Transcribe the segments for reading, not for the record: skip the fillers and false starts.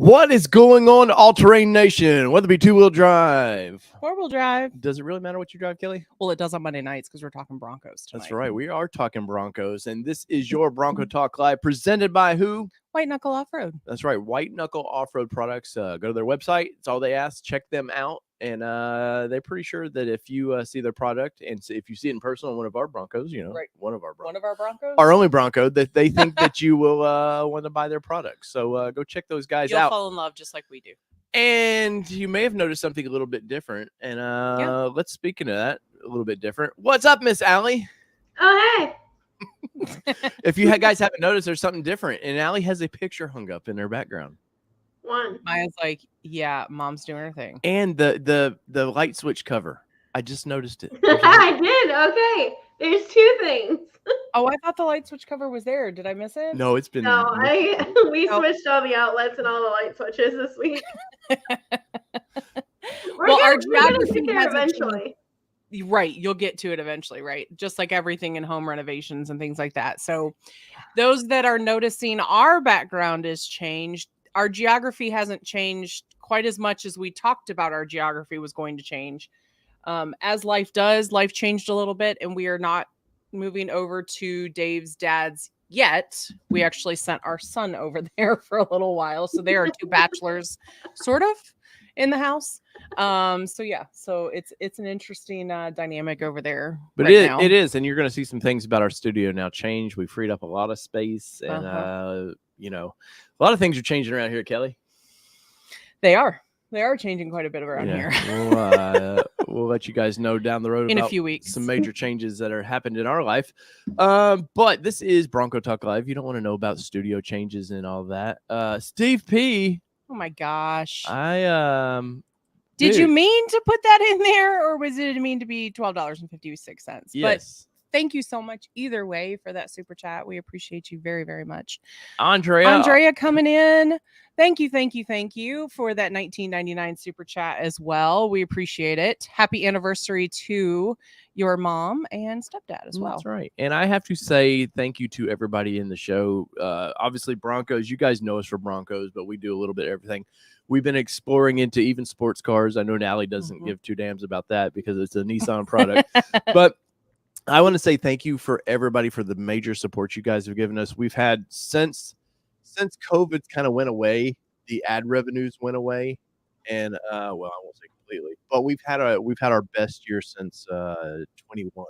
What is going on, all-terrain nation? Whether it be two-wheel drive, four-wheel drive. Does it really matter what you drive, Kelly? Well, it does on Monday nights because we're talking Broncos tonight. That's right. We are talking Broncos, and this is your Bronco Talk Live, presented by who? White Knuckle Off-Road. That's right. White Knuckle Off-Road Products. Go to their website. It's all they ask. Check them out. And they're pretty sure that if you see their product and if you see it in person on one of our Broncos, right. one of our Broncos, our our only Bronco, that they think that you will want to buy their products. So go check those guys You'll out. fall in love just like we do. And you may have noticed something a little bit different. And let's speak into that a little bit different. What's up, Miss Allie? Oh, hey. If you guys haven't noticed, there's something different. And Allie has a picture hung up in her background. One. Maya's like, yeah, mom's doing her thing. And the light switch cover. I just noticed it. I did. Okay. There's two things. Oh, I thought the light switch cover was there. Did I miss it? No, it's been. No, we switched all the outlets and all the light switches this week. Our geography eventually. Right, you'll get to it eventually, right? Just like everything in home renovations and things like that. So those that are noticing our background is changed, our geography hasn't changed quite as much as we talked about our geography was going to change. As life does, life changed a little bit, and we are not moving over to Dave's dad's yet. We actually sent our son over there for a little while. So there are two bachelors sort of in the house. So it's an interesting dynamic over there. But now. It is, and you're going to see some things about our studio now change. We freed up a lot of space, and a lot of things are changing around here, Kelly. They are changing quite a bit around here. We'll let you guys know down the road in about a few weeks some major changes that are happened in our life. But this is Bronco Talk Live. You don't want to know about studio changes and all that. Steve P. Oh my gosh. Did you mean to put that in there, or was it mean to be $12.56? Yes. But thank you so much either way for that super chat. We appreciate you very, very much. Andrea coming in. Thank you for that $19.99 super chat as well. We appreciate it. Happy anniversary to your mom and stepdad as well. That's right. And I have to say thank you to everybody in the show. Obviously, Broncos, you guys know us for Broncos, but we do a little bit of everything. We've been exploring into even sports cars. I know Nally doesn't give two damns about that because it's a Nissan product. But I want to say thank you for everybody for the major support you guys have given us. We've had since COVID kind of went away, the ad revenues went away, and I won't say completely, but we've had our best year since 21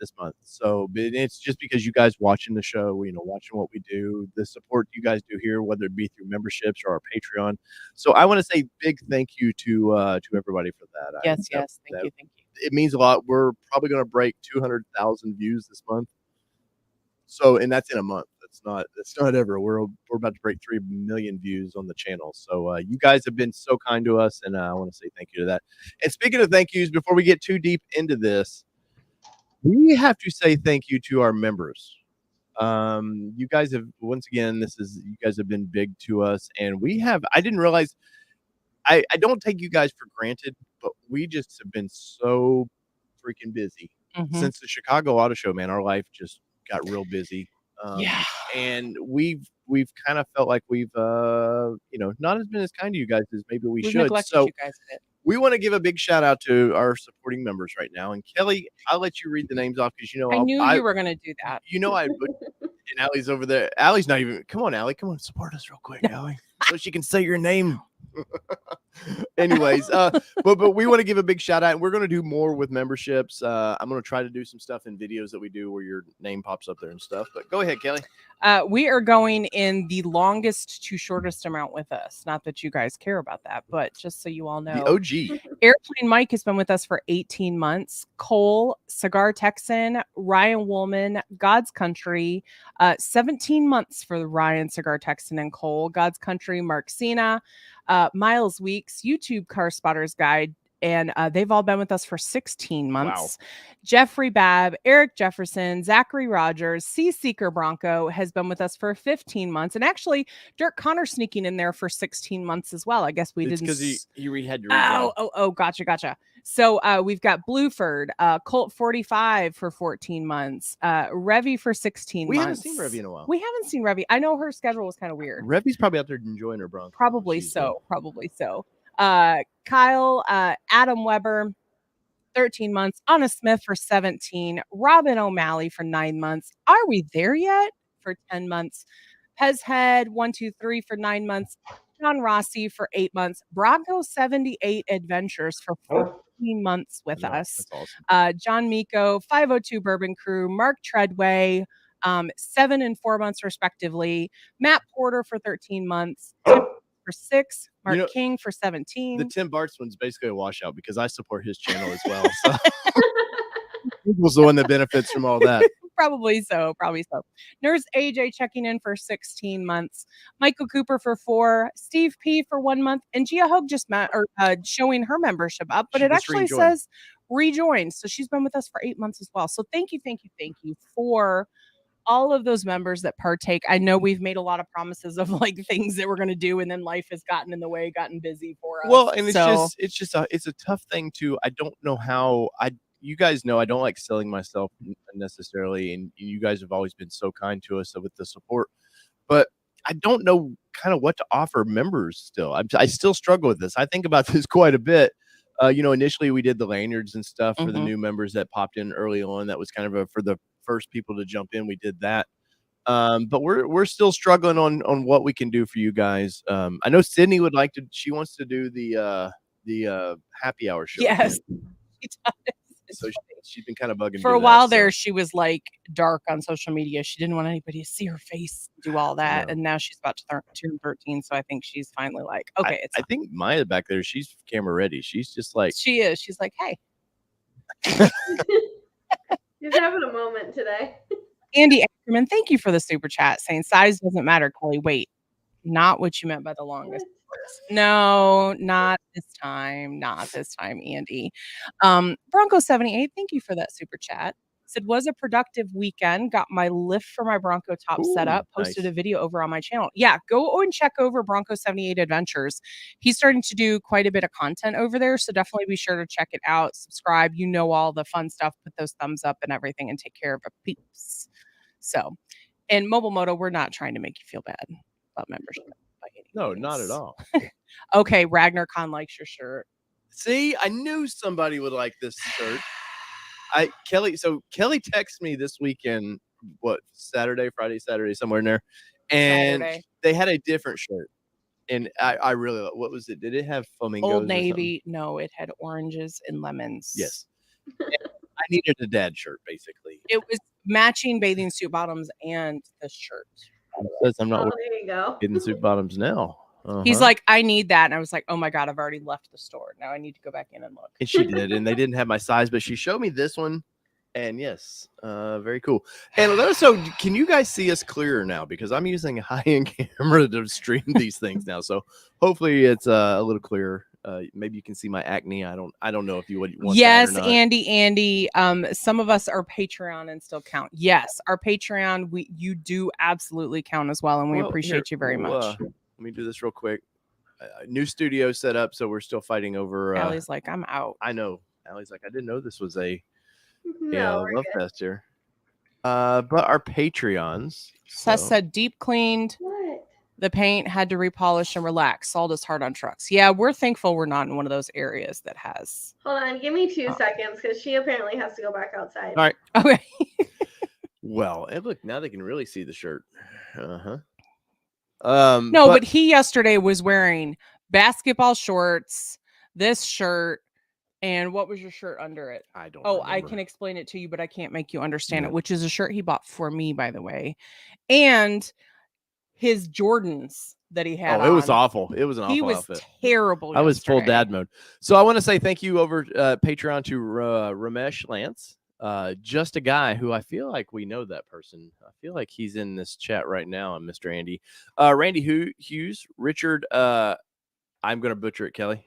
this month. So it's just because you guys watching the show, watching what we do, the support you guys do here, whether it be through memberships or our Patreon. So I want to say big thank you to everybody for that. Yes, thank you. It means a lot. We're probably going to break 200,000 views this month. So, and that's in a month. That's not ever. We're about to break 3 million views on the channel. So you guys have been so kind to us, and I want to say thank you to that. And speaking of thank yous, before we get too deep into this, we have to say thank you to our members. You guys have, once again, you guys have been big to us, and I didn't realize, I don't take you guys for granted, but we just have been so freaking busy since the Chicago Auto Show, man. Our life just got real busy. And we've kind of felt like we've not been as kind to you guys as maybe we should. So you guys a bit. We want to give a big shout out to our supporting members right now. And Kelly, I'll let you read the names off because I knew you were going to do that. And Allie's over there. Allie's not even. Come on, Allie. Come on, support us real quick, Allie, so she can say your name. Anyways, but we want to give a big shout out, and we're going to do more with memberships. I'm going to try to do some stuff in videos that we do where your name pops up there and stuff. But go ahead, Kelly. We are going in the longest to shortest amount with us. Not that you guys care about that, but just so you all know, the OG Airplane Mike has been with us for 18 months. Cole, Cigar Texan, Ryan Woolman, God's Country, 17 months for Ryan, Cigar Texan, and Cole. God's Country, Mark Cena, Miles Weeks, YouTube Car Spotters Guide, And they've all been with us for 16 months. Wow. Jeffrey Babb, Eric Jefferson, Zachary Rogers, Sea Seeker Bronco has been with us for 15 months. And actually, Dirk Connor sneaking in there for 16 months as well. I guess we didn't. Because he had to rejoin. Gotcha. So we've got Blueford, Colt 45 for 14 months, Revy for 16 months. We haven't seen Revy in a while. We haven't seen Revy. I know her schedule was kind of weird. Revy's probably out there enjoying her Bronco. Probably so. Kyle, Adam Weber, 13 months. Anna Smith for 17. Robin O'Malley for 9 months. Are we there yet? For 10 months. Pez Head, 123 for 9 months. John Rossi for 8 months. Bronco 78 Adventures for 14 months with us. That's awesome. John Miko, 502 Bourbon Crew. Mark Treadway, 7 and 4 months respectively. Matt Porter for 13 months. For 6, Mark King for 17. The Tim Bart's one's basically a washout because I support his channel as well. So Google's the one that benefits from all that. Probably so. Nurse AJ checking in for 16 months. Michael Cooper for 4. Steve P for 1 month. And Gia Hogue just showing her membership up, but it actually says rejoined. So she's been with us for 8 months as well. So thank you for all of those members that partake. I know we've made a lot of promises of like things that we're going to do, and then life has gotten in the way, gotten busy for us. Well, and it's a tough thing to. I don't know how you guys know I don't like selling myself necessarily, and you guys have always been so kind to us with the support. But I don't know kind of what to offer members still. I still struggle with this. I think about this quite a bit. Initially we did the lanyards and stuff for the new members that popped in early on. That was kind of for the first people to jump in. We did that. But we're still struggling on what we can do for you guys. I know Sydney would like to. She wants to do the happy hour show. Yes, she does. So she's been kind of bugging for a while there. She was like dark on social media. She didn't want anybody to see her face, do all that, and now she's about to turn 13. So I think she's finally like, okay. I think Maya back there, she's camera ready. She's just like she is. She's like, hey. She's having a moment today. Andy Ackerman, thank you for the super chat saying size doesn't matter, Kelly. Wait, not what you meant by the longest. No, not this time. Andy. Bronco 78, thank you for that super chat. Said was a productive weekend. Got my lift for my Bronco top set up. Posted a video over on my channel. Yeah, go and check over Bronco 78 Adventures. He's starting to do quite a bit of content over there, so definitely be sure to check it out. Subscribe. You know all the fun stuff. Put those thumbs up and everything, and take care of a peeps. So, in Mobile Moto, we're not trying to make you feel bad about membership. No, not at all. Okay, Ragnar Khan likes your shirt. See, I knew somebody would like this shirt. Kelly texted me this weekend, Friday, Saturday, somewhere in there, and they had a different shirt. And I really, what was it? Did it have flamingos? Old Navy. No, it had oranges and lemons. Yes. I needed a dad shirt, basically. It was matching bathing suit bottoms and the shirt. I'm not there you go. bathing suit bottoms now. He's like, I need that. And I was like, oh my God, I've already left the store. Now I need to go back in and look. And she did. And they didn't have my size, but she showed me this one. And yes, very cool. And let us know, can you guys see us clearer now? Because I'm using a high-end camera to stream these things now. So hopefully it's a little clearer. Maybe you can see my acne. I don't know if you would want yes, that or not. Andy. Some of us are Patreon and still count. Yes, our Patreon, you do absolutely count as well. And we appreciate you very much. Let me do this real quick. New studio set up, so we're still fighting over. Allie's like, I'm out. I know. Allie's like, I didn't know this was a love fest here. But our Patreons. Seth said deep cleaned. What? The paint had to repolish and relax. Salt is hard on trucks. Yeah, we're thankful we're not in one of those areas that has. Hold on, give me 2 seconds because she apparently has to go back outside. All right. Okay. Well, and look, now they can really see the shirt. But he yesterday was wearing basketball shorts, this shirt, and what was your shirt under it? I don't remember. I can explain it to you, but I can't make you understand it, which is a shirt he bought for me, by the way. And his Jordans that he had. It was awful. It was an awful He was outfit. Terrible. I was full dad mode. So I want to say thank you over Patreon to Ramesh Lance. Just a guy who I feel like we know that person. I feel like he's in this chat right now. And Mr. Andy, Randy Hughes, Richard. I'm going to butcher it, Kelly.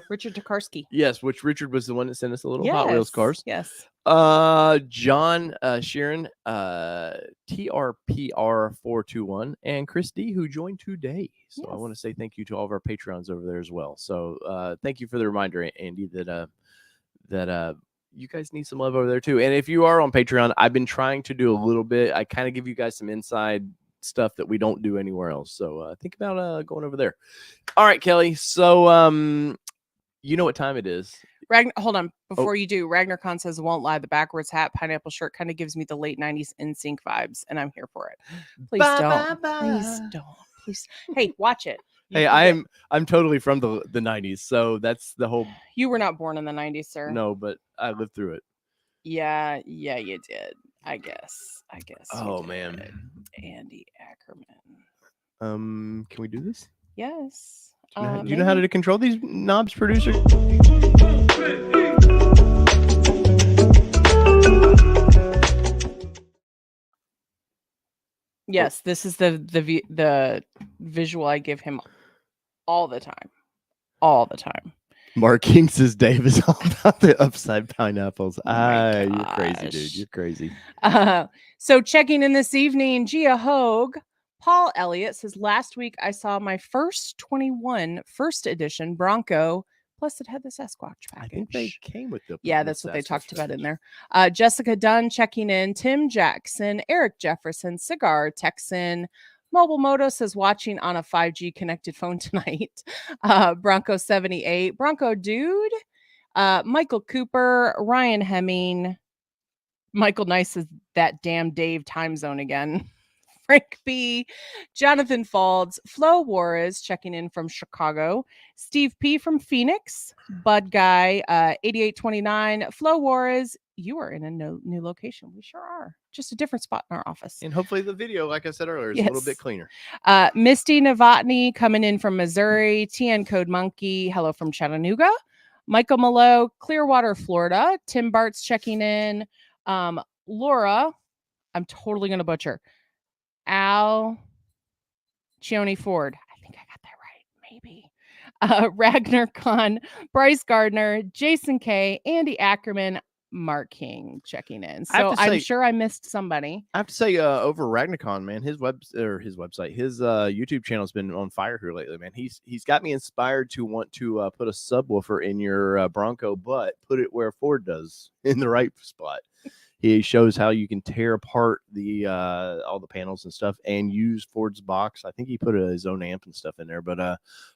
Richard Tokarski. Yes, which Richard was the one that sent us a little Hot Wheels cars. Yes. John Sheeran, TRPR421, and Chris D, who joined today. So I want to say thank you to all of our Patreons over there as well. So thank you for the reminder, Andy, that you guys need some love over there too. And if you are on Patreon, I've been trying to do a little bit. I kind of give you guys some inside stuff that we don't do anywhere else. So think about going over there. All right, Kelly. So you know what time it is. Hold on. Before you do, Ragnar Khan says, won't lie, the backwards hat, pineapple shirt kind of gives me the late 90s NSYNC vibes, and I'm here for it. Please don't. Please don't. Please. Hey, watch it. Hey, I'm totally from the 90s, so that's the whole. You were not born in the 90s, sir. No, but I lived through it. Yeah, you did. I guess. Oh man, Andy Ackerman. Can we do this? Yes. Do you know how to control these knobs, producer? Yes, this is the visual I give him all the time. All the time. Mark King says Dave is all about the upside pineapples. You're crazy, dude. You're crazy. So checking in this evening, Gia Hogue. Paul Elliott says, last week I saw my first 21 first edition Bronco. Plus, it had the Sasquatch package. I think they came with the. Yeah, that's what they talked about in there. Jessica Dunn checking in. Tim Jackson, Eric Jefferson, Cigar Texan. Mobile Moto says, watching on a 5G connected phone tonight. Bronco 78. Bronco Dude. Michael Cooper. Ryan Hemming. Michael Nice says, that damn Dave time zone again. Frank B, Jonathan Falds, Flo Juarez checking in from Chicago, Steve P from Phoenix, Bud Guy, 8829, Flo Juarez. You are in a new location. We sure are. Just a different spot in our office. And hopefully the video, like I said earlier, is a little bit cleaner. Misty Novotny coming in from Missouri, TN Code Monkey, hello from Chattanooga, Michael Malo, Clearwater, Florida, Tim Bart's checking in, Laura, I'm totally going to butcher. Al Chioni Ford. I think I got that right. Maybe. Ragnar Khan, Bryce Gardner, Jason K, Andy Ackerman, Mark King checking in. So I'm sure I missed somebody. I have to say, over Ragnacon, man, his website, his YouTube channel has been on fire here lately, man. He's got me inspired to want to put a subwoofer in your Bronco, but put it where Ford does, in the right spot. He shows how you can tear apart the all the panels and stuff and use Ford's box. I think he put his own amp and stuff in there, but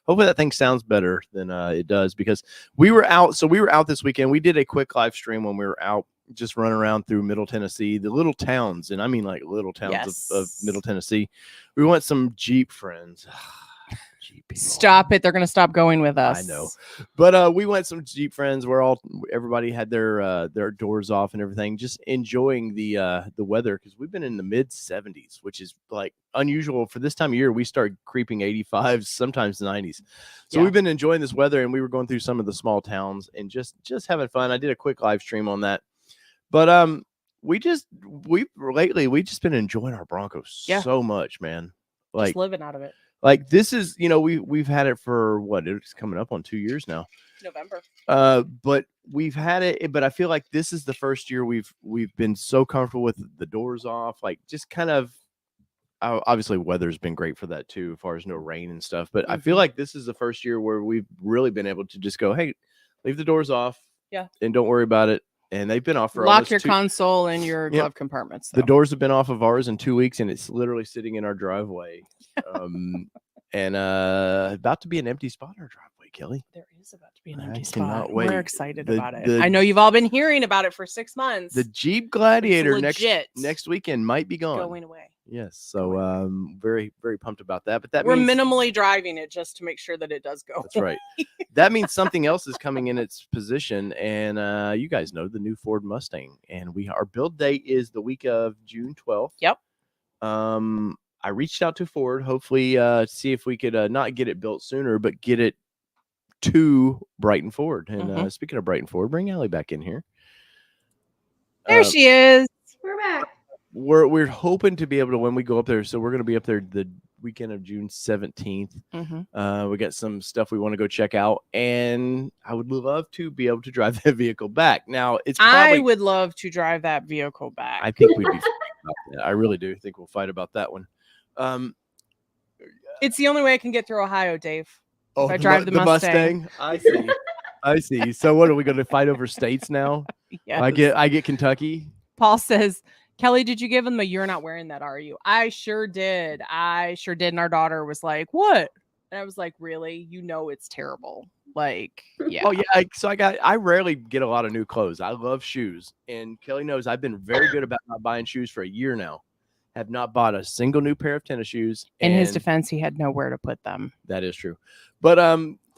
hopefully that thing sounds better than it does, because we were out. So we were out this weekend. We did a quick live stream when we were out just running around through Middle Tennessee, the little towns, and I mean like little towns of Middle Tennessee. We went some Jeep friends. Stop it. They're going to stop going with us. I know. But we went some Jeep friends where everybody had their doors off and everything, just enjoying the weather, because we've been in the mid 70s, which is like unusual for this time of year. We start creeping 85s, sometimes 90s. So we've been enjoying this weather, and we were going through some of the small towns and just having fun. I did a quick live stream on that. But we've just been enjoying our Broncos so much, man. Like just living out of it. Like this is, we've had it for what? It's coming up on 2 years now. November. But we've had it, but I feel like this is the first year we've been so comfortable with the doors off, like just kind of. Obviously, weather's been great for that too, as far as no rain and stuff. But I feel like this is the first year where we've really been able to just go, hey, leave the doors off, and don't worry about it. And they've been off for lock your console and your glove compartments. The doors have been off of ours in 2 weeks, and it's literally sitting in our driveway. And about to be an empty spot in our driveway, Kelly. There is about to be an empty spot. Wait. We're excited about it. I know you've all been hearing about it for 6 months. The Jeep Gladiator next weekend might be gone. Going away. Yes. So very, very pumped about that. But we're minimally driving it just to make sure that it does go. That's right. That means something else is coming in its position. And you guys know the new Ford Mustang. And our build date is the week of June 12th. Yep. I reached out to Ford, hopefully see if we could not get it built sooner, but get it to Brighton Ford. And speaking of Brighton Ford, bring Allie back in here. There she is. We're back. We're hoping to be able to, when we go up there, so we're going to be up there the weekend of June 17th. Mm-hmm. We got some stuff we want to go check out, and I would love to be able to drive that vehicle back. Now, it's probably, I would love to drive that vehicle back. I think we'd be fighting about that. I really do think we'll fight about that one. It's the only way I can get through Ohio, Dave. Oh, If I drive the Mustang. I see. I see. So what are we going to fight over states now? Yes. I get Kentucky. Paul says, Kelly, did you give him the "you're not wearing that, are you"? I sure did. And our daughter was like, "What?" And I was like, "Really? You know it's terrible." Like, yeah. Oh yeah. I rarely get a lot of new clothes. I love shoes, and Kelly knows I've been very good about not buying shoes for a year now. Have not bought a single new pair of tennis shoes. In his defense, he had nowhere to put them. That is true. But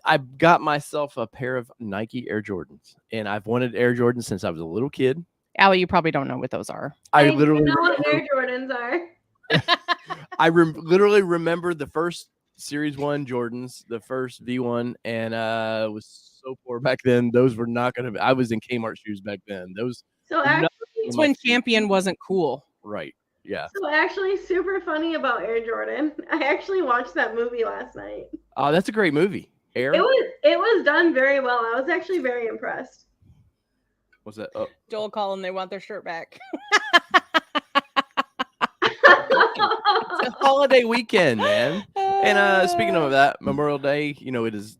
I got myself a pair of Nike Air Jordans, and I've wanted Air Jordans since I was a little kid. Allie, you probably don't know what those are. I literally know what Air Jordans are. literally remember the first Series 1 Jordans, the first V1, and was so poor back then. Those were not going to be. I was in Kmart shoes back then. Those. So actually, it's when Champion wasn't cool. Right. Yeah. So actually, super funny about Air Jordan. I actually watched that movie last night. Oh, that's a great movie. Air. It was done very well. I was actually very impressed. What's that? Oh. Joel calling, they want their shirt back. It's a holiday weekend, man. And speaking of that, Memorial Day, it is,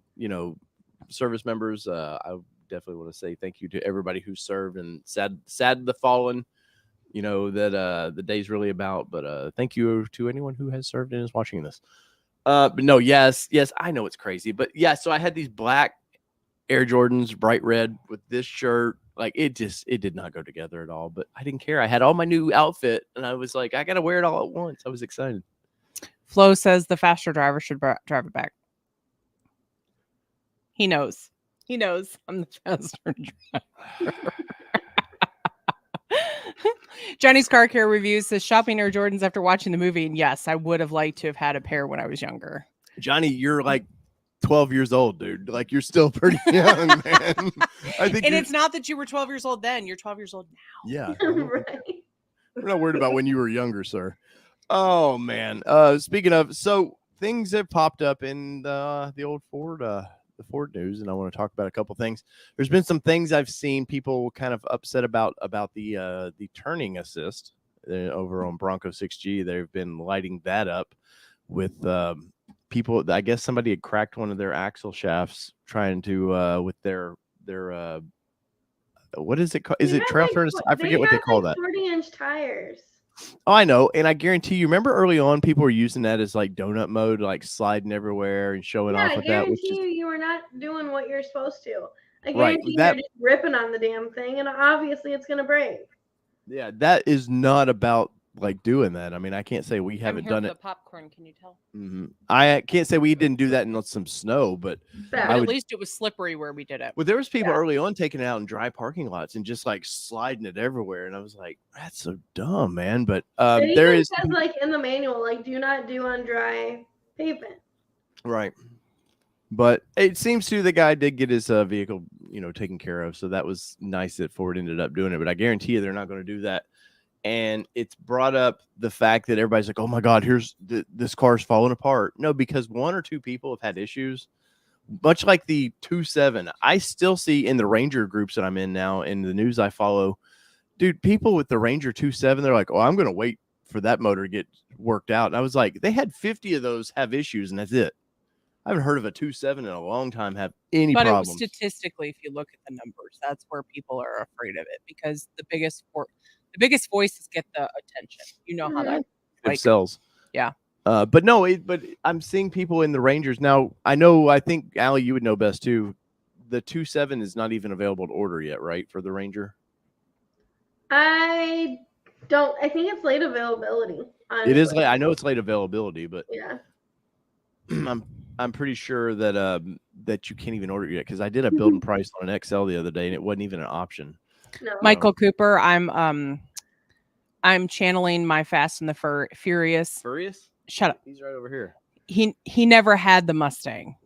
service members. I definitely want to say thank you to everybody who served, and sad the fallen, that the day's really about. But thank you to anyone who has served and is watching this. But no, yes, I know it's crazy, but yeah. So I had these black Air Jordans, bright red, with this shirt. Like it did not go together at all. But I didn't care. I had all my new outfit, and I was like, I gotta wear it all at once. I was excited. Flo says the faster driver should drive it back. He knows. I'm the faster driver. Johnny's Car Care Reviews says shopping Air Jordans after watching the movie. And yes, I would have liked to have had a pair when I was younger. Johnny, you're like 12 years old, dude. Like you're still pretty young, man. And it's not that you were 12 years old then. You're 12 years old now. Yeah. Right. We're not worried about when you were younger, sir. Oh man. Speaking of, so things have popped up in the old Ford, the Ford news, and I want to talk about a couple things. There's been some things I've seen people kind of upset about the turning assist over on Bronco 6G. They've been lighting that up with people. I guess somebody had cracked one of their axle shafts trying to with their what is it called? Is it trail furnace? I forget what they call that. 40-inch tires. Oh, I know. And I guarantee you, remember early on, people were using that as like donut mode, like sliding everywhere and showing off with that. I guarantee you were not doing what you're supposed to. I guarantee Right, you're just ripping on the damn thing, and obviously it's going to break. Yeah, that is not about like doing that. I mean, I can't say we haven't done it. The popcorn, can you tell? Mm-hmm. I can't say we didn't do that in some snow, but at least it was slippery where we did it. Well, there was people early on taking it out in dry parking lots and just like sliding it everywhere, and I was like, that's so dumb, man. But there is says, like in the manual, like do not do on dry pavement. Right. But it seems to the guy did get his vehicle, taken care of, so that was nice that Ford ended up doing it. But I guarantee you, they're not going to do that. And it's brought up the fact that everybody's like, oh my God, here's this car's falling apart. No, because one or two people have had issues, much like the 2.7. I still see in the Ranger groups that I'm in now, in the news I follow, dude, people with the Ranger 2.7, they're like, oh, I'm going to wait for that motor to get worked out. And I was like, they had 50 of those have issues, and that's it. I haven't heard of a 2.7 in a long time have any problems. But statistically, if you look at the numbers, that's where people are afraid of it, because the biggest voices get the attention. You know how that it sells. Yeah. But I'm seeing people in the Rangers now. I think Allie, you would know best too. The 2.7 is not even available to order yet, right? For the Ranger. I think it's late availability. Honestly. It is late. I know it's late availability, but yeah. I'm pretty sure that that you can't even order it yet, because I did a build and price on an XL the other day, and it wasn't even an option. No. Michael Cooper, I'm channeling my Fast and the Furious. Furious? Shut up. He's right over here. He never had the Mustang.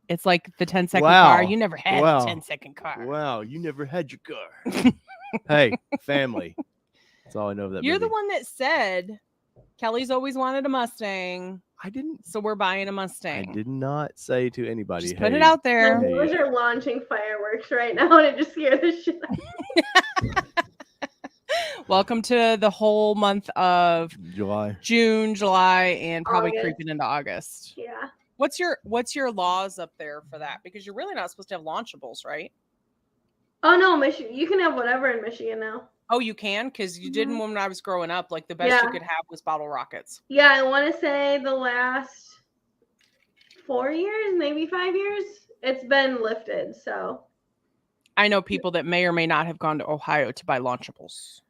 It's like the 10-second car. You never had a 10-second car. Wow, you never had your car. Hey, family. That's all I know of that You're movie. the one that said Kelly's always wanted a Mustang. I didn't. So we're buying a I Mustang. did not say to anybody. Just hey, put it out My there. neighbors are launching fireworks right now, and it just scared the shit out of me. Welcome to the whole month of July. June, July, and probably August. creeping into August. Yeah. What's your laws up there for that? Because you're really not supposed to have launchables, right? Oh no, Michigan. You can have whatever in Michigan now. Oh, you can? Because you didn't when I was growing up. Like the best Yeah. you could have was bottle rockets. Yeah, I want to say the last 4 years, maybe 5 years, it's been lifted. So I know people that may or may not have gone to Ohio to buy launchables.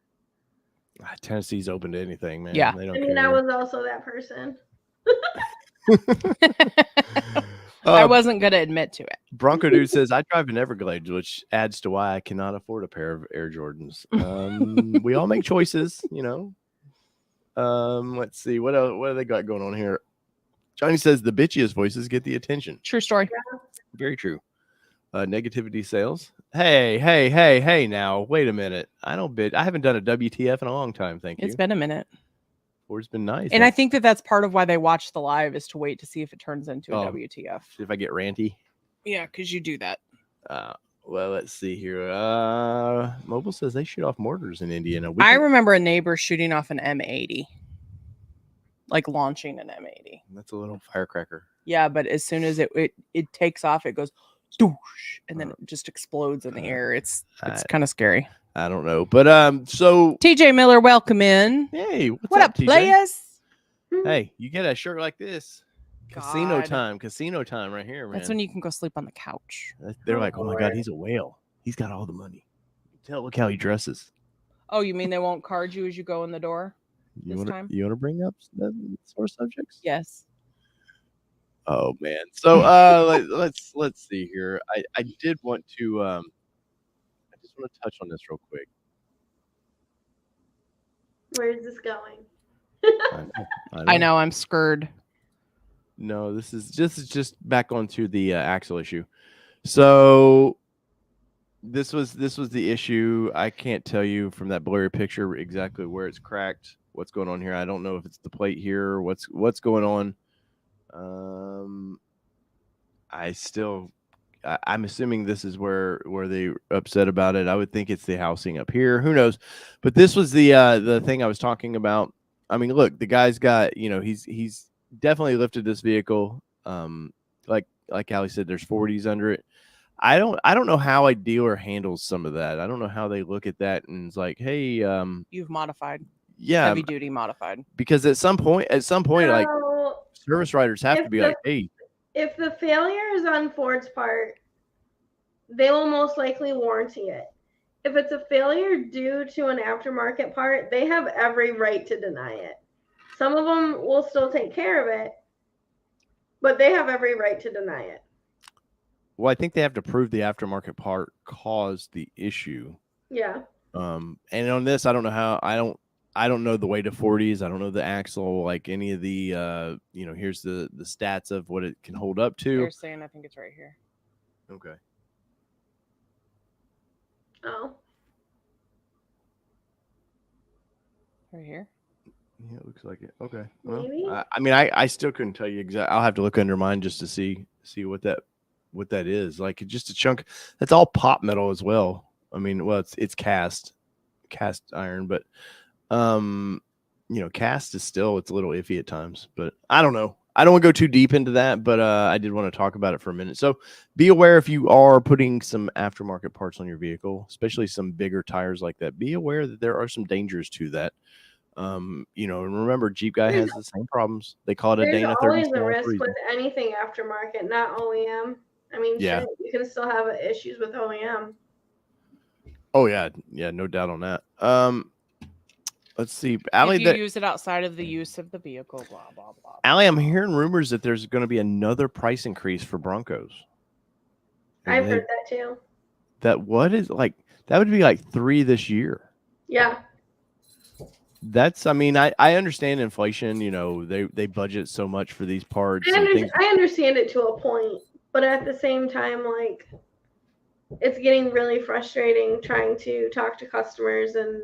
Tennessee's open to anything, man. Yeah. They don't I mean, care. I was also that person. I wasn't going to admit to it. Bronco Dude says, I drive an Everglades, which adds to why I cannot afford a pair of Air Jordans. We all make choices, you know. Let's see. What else, what do they got going on here? Johnny says, the bitchiest voices get the attention. True story. Yeah. Very true. Negativity sales. Hey, now, wait a minute. I haven't done a WTF in a long time, thank you. It's been a minute. Ford's been nice. And I think that's part of why they watch the live is to wait to see if it turns into a Oh. WTF. If I get ranty. Yeah, because you do that. Well, let's see here. Mobile says they shoot off mortars in Indiana. I remember a neighbor shooting off an M80. Like launching an M80. That's a little firecracker. Yeah, but as soon as it takes off, it goes doosh, and then it just explodes in the air. It's kind of scary. I don't know. But so TJ Miller, welcome in. hey, What up, TJ? players? Hey, you get a shirt like this. Casino God. time right here, man. That's when you can go sleep on the couch. They're like, oh my God, Lord. he's a whale. He's got all the money. Look how he dresses. Oh, you mean they won't card you as you go in the door? You This want time? to bring up sore subjects? Yes. Oh man. So let's see here. I did want to I just want to touch on this real quick. Where's this going? I know. I'm scared. No, this is just back onto the axle issue. So this was the issue. I can't tell you from that blurry picture exactly where it's cracked, what's going on here. I don't know if it's the plate here, what's going on. I'm assuming this is where they upset about it. I would think it's the housing up here. Who knows? But this was the thing I was talking about. I mean, look, the guy's got, you know, he's definitely lifted this vehicle. Like Allie said, there's 40s under it. I don't know how a dealer handles some of that. I don't know how they look at that and it's like, hey, You've modified. yeah, Heavy duty modified. because at some point, like So, service writers have to be like, hey, if the failure is on Ford's part, they will most likely warranty it. If it's a failure due to an aftermarket part, they have every right to deny it. Some of them will still take care of it, but they have every right to deny it. well, I think they have to prove the aftermarket part caused the issue. Yeah. And on this, I don't know how. I don't know the weight of 40s. I don't know the axle, like any of the here's the stats of what it can hold up to. They're saying I think it's right here. Okay. Oh. Right here. Yeah, it looks like it. Okay. Well, Maybe. I mean, I still couldn't tell you exactly. I'll have to look under mine just to see what that is. Like just a chunk. That's all pop metal as well. I mean, well, it's cast iron, but cast is still, it's a little iffy at times. But I don't know. I don't want to go too deep into that, but I did want to talk about it for a minute. So be aware if you are putting some aftermarket parts on your vehicle, especially some bigger tires like that. Be aware that there are some dangers to that. And remember, Jeep guy has the same problems. They call it a Dana 30. There's always a risk with anything aftermarket, not OEM. I mean, yeah, shit, you can still have issues with OEM. Oh yeah, no doubt on that. Let's see, Allie. If you use it outside of the use of the vehicle, blah blah blah. Allie, I'm hearing rumors that there's going to be another price increase for Broncos. I've heard that too. That would be like 3 this year. Yeah. I mean, I understand inflation. They budget so much for these parts. I understand it to a point, but at the same time, like, it's getting really frustrating trying to talk to customers and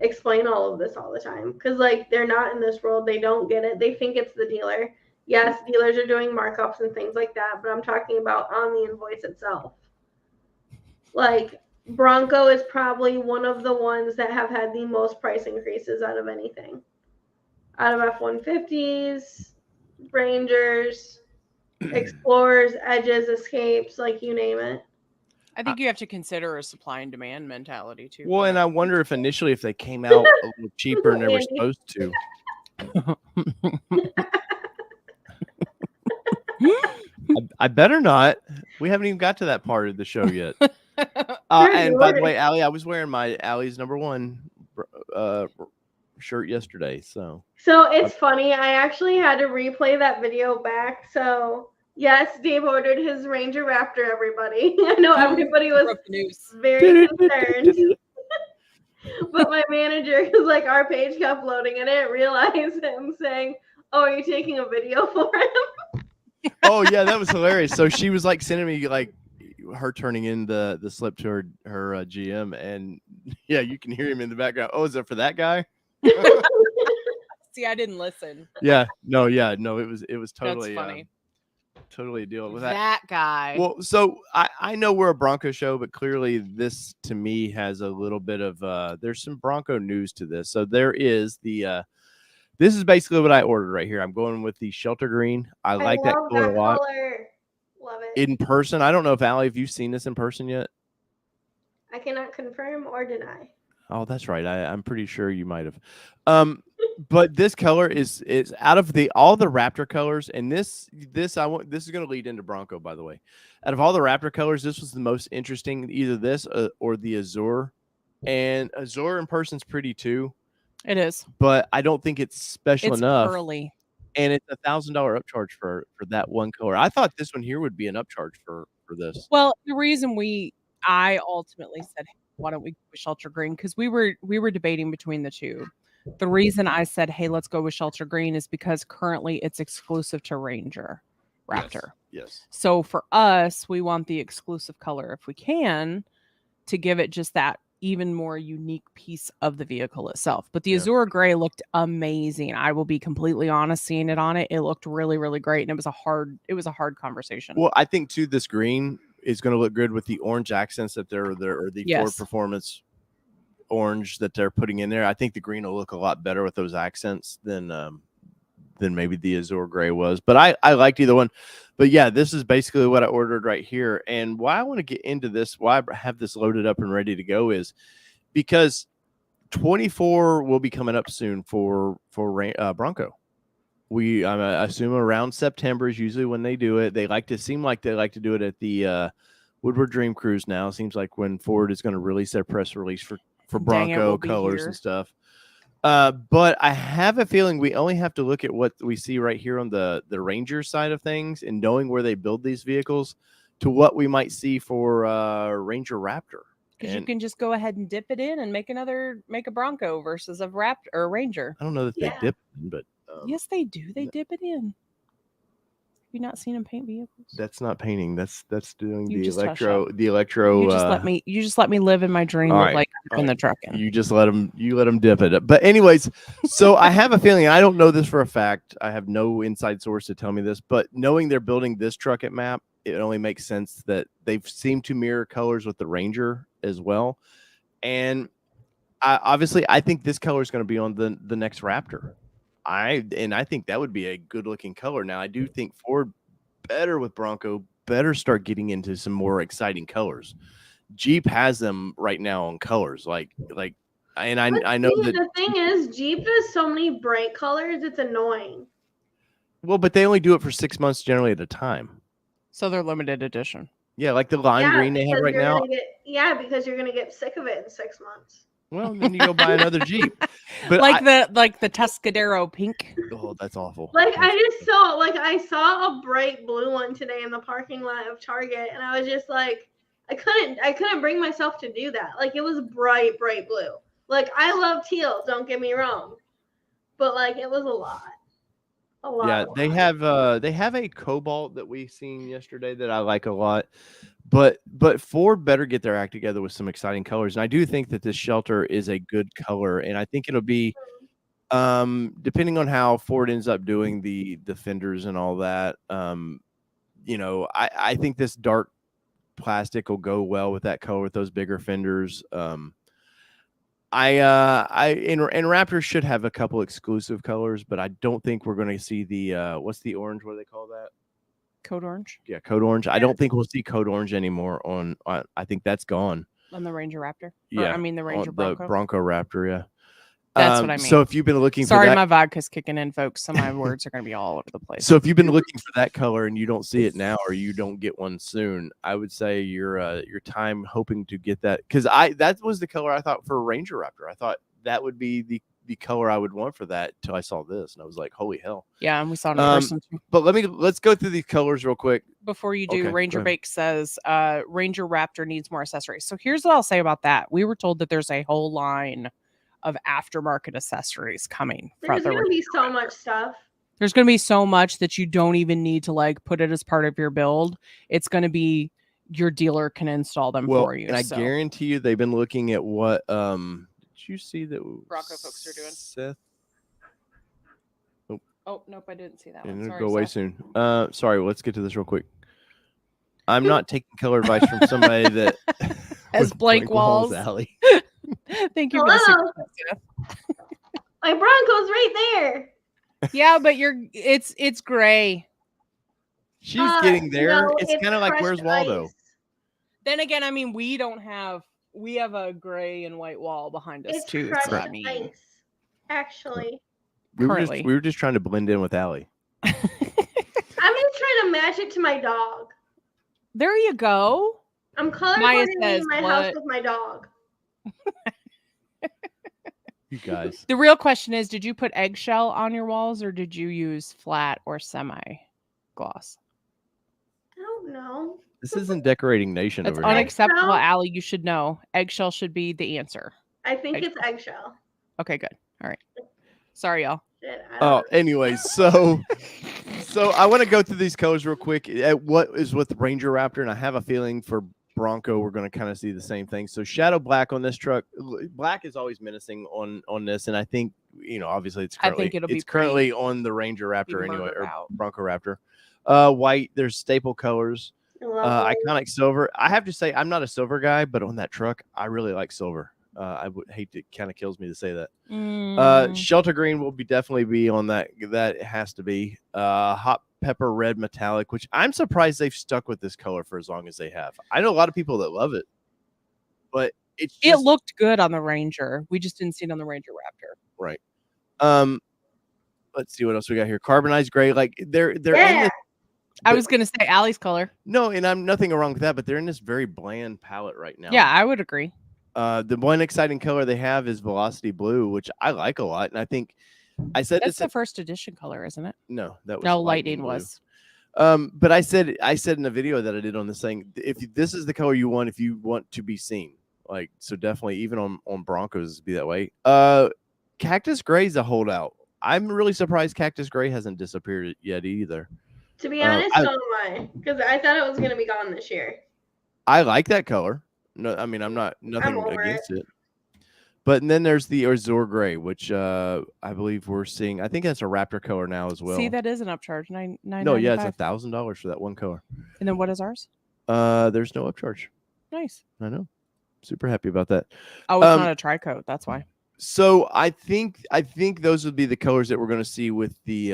explain all of this all the time. Because, like, they're not in this world. They don't get it. They think it's the dealer. Yes, dealers are doing markups and things like that, but I'm talking about on the invoice itself. Like, Bronco is probably one of the ones that have had the most price increases out of anything. Out of F-150s, Rangers, Explorers, Edges, Escapes, like you name it. I think you have to consider a supply and demand mentality too. Well, and I wonder if initially if they came out a little cheaper than they were Andy. supposed to. I better not. We haven't even got to that part of the show yet. And by the way, Allie, I was wearing my Allie's #1 shirt yesterday. So it's funny. I actually had to replay that video back. So yes, Dave ordered his Ranger Raptor. Everybody, I know everybody was very concerned. But my manager, because like our page kept loading, and I didn't realize him saying, "Oh, are you taking a video for him?" Oh yeah, that was hilarious. So she was like sending me like her turning in the slip to her GM, and yeah, you can hear him in the background. Oh, is it for that guy? See, I didn't listen. Yeah, no, it was totally That's funny. Totally a deal with that guy. Well, so I know we're a Bronco show, but clearly this to me has a little bit of there's some Bronco news to this. So there is the this is basically what I ordered right here. I'm going with the shelter green. I like that color a lot. Love it. In person, I don't know if Allie, have you seen this in person yet? I cannot confirm or deny. Oh, that's right. I'm pretty sure you might have. But this color is out of all the Raptor colors, and this is going to lead into Bronco, by the way. Out of all the Raptor colors, this was the most interesting, either this or the Azure. And Azure in person's pretty too. It is, but I don't think it's special enough. Pearly. And it's $1,000 upcharge for that one color. I thought this one here would be an upcharge for this. Well, the reason I ultimately said, hey, why don't we go with shelter green? Because we were debating between the two. The reason I said, hey, let's go with shelter green is because currently it's exclusive to Ranger Raptor. Yes. So for us, we want the exclusive color if we can to give it just that even more unique piece of the vehicle itself. But the Azure Gray looked amazing. I will be completely honest, seeing it on it, it looked really, really great. And it was a hard conversation. Well, I think too, this green is going to look good with the orange accents that they're there, or the Ford Performance orange that they're putting in there. I think the green will look a lot better with those accents than maybe the Azure Gray was. But I liked either one. But yeah, this is basically what I ordered right here. And why I want to get into this, why I have this loaded up and ready to go, is because 24 will be coming up soon for Bronco. I assume around September is usually when they do it. They like to do it at the Woodward Dream Cruise now. It seems like when Ford is going to release their press release for Bronco colors and stuff. But I have a feeling we only have to look at what we see right here on the Ranger side of things and knowing where they build these vehicles to what we might see for Ranger Raptor. Because you can just go ahead and dip it in and make a Bronco versus a Raptor or a Ranger. I don't know that they dip it in, but yes, they do. They dip it in. Have you not seen them paint vehicles? That's not painting. That's doing You the just electro. The electro. You just let me live in my dream of like in the truck. You just let them dip it. But anyways, so I have a feeling. I don't know this for a fact. I have no inside source to tell me this, but knowing they're building this truck at MAP, it only makes sense that they've seemed to mirror colors with the Ranger as well. And I think this color is going to be on the next Raptor. I think that would be a good looking color. Now I do think Ford better with Bronco better start getting into some more exciting colors. Jeep has them right now on colors like I know that the thing is Jeep does so many bright colors, it's annoying. Well, but they only do it for 6 months generally at a time. So they're limited edition. Yeah, like the lime green they have right now. Because you're gonna get sick of it in 6 months. Well, then you go buy another Jeep. But the Tuscadero pink. Oh, that's awful. I saw a bright blue one today in the parking lot of Target, and I was just like, I couldn't bring myself to do that. Like, it was bright blue. Like, I love teal, don't get me wrong, but like it was a lot. Yeah, they have a cobalt that we seen yesterday that I like a lot. But Ford better get their act together with some exciting colors. And I do think that this shelter is a good color. And I think it'll be Depending on how Ford ends up doing the fenders and all that, I think this dark plastic will go well with that color with those bigger fenders. And Raptor should have a couple exclusive colors, but I don't think we're going to see the what's the orange? What do they call that? Code orange. Yeah, code orange. I don't think we'll see code orange anymore on I think that's gone. On the Ranger Raptor. Yeah, the Ranger Bronco. The Bronco Raptor. Yeah. That's what I mean. So if you've been looking for Sorry, that, my vodka's kicking in, folks. Some of my words are going to be all over the place. So if you've been looking for that color and you don't see it now, or you don't get one soon, I would say your time hoping to get that, because that was the color I thought for Ranger Raptor. I thought that would be the color I would want for that till I saw this, and I was like, holy hell. Yeah, and we saw it in person too. But let's go through these colors real quick. Before you do, Ranger Bake says Ranger Raptor needs more accessories. So here's what I'll say about that. We were told that there's a whole line of aftermarket accessories coming. There's going to be so much stuff. There's going to be so much that you don't even need to like put it as part of your build. It's going to be your dealer can install them for you. And I guarantee you they've been looking at what did you see that Bronco folks are doing? Seth? Oh, nope, I didn't see that one. It'll Sorry, go away Seth. soon. Sorry, let's get to this real quick. I'm not taking color advice from somebody that has blank walls. Alley. Thank you for the super chat. My Bronco's right there. Yeah, but it's gray. She's getting there. No, it's kind of like, where's Waldo? Ice. Then again, I mean, we have a gray and white wall behind us It's too. crushed So I mean, ice, actually. We were just trying to blend in with Allie. I'm just trying to match it to my dog. There you go. I'm color coordinating my house with my dog. You guys. The real question is, did you put eggshell on your walls or did you use flat or semi gloss? I don't know. This isn't Decorating Nation. That's over here. unacceptable, Allie. You should know. Eggshell should be the answer. I think it's eggshell. Okay, good. All right. Sorry, y'all. Anyways, so I want to go through these colors real quick. What is with Ranger Raptor, and I have a feeling for Bronco we're going to kind of see the same thing. So shadow black on this truck. Black is always menacing on this, and I think obviously it's currently on the Ranger Raptor anyway, or Bronco Raptor. White. There's staple colors. Iconic silver. I have to say I'm not a silver guy, but on that truck I really like silver. I would hate to, kind of kills me to say that. Shelter green will definitely be on that. That has to be hot pepper red metallic, which I'm surprised they've stuck with this color for as long as they have. I know a lot of people that love it, but it looked good on the Ranger. We just didn't see it on the Ranger Raptor. Right. Let's see what else we got here. Carbonized gray, like they're in this, I was gonna say Allie's color. No, and I'm nothing wrong with that, but they're in this very bland palette right now. Yeah, I would agree. The one exciting color they have is Velocity Blue, which I like a lot, and I think I said that's the first edition color, isn't it? No, that was Lightning was. But I said in the video that I did on this thing, if this is the color you want, if you want to be seen, like, so definitely even on Broncos be that way. Cactus Gray is a holdout. I'm really surprised Cactus Gray hasn't disappeared yet either. To be honest, so am I, because I thought it was going to be gone this year. I like that color. No, I mean, I'm nothing against it. But then there's the Azure Gray, which I believe we're seeing. I think that's a Raptor color now as well. See, that is an upcharge. No, yeah, it's $1,000 for that one color. And then what is ours? There's no upcharge. Nice. I know. Super happy about that. Oh, it's not a tri-coat. That's why. So I think those would be the colors that we're going to see with the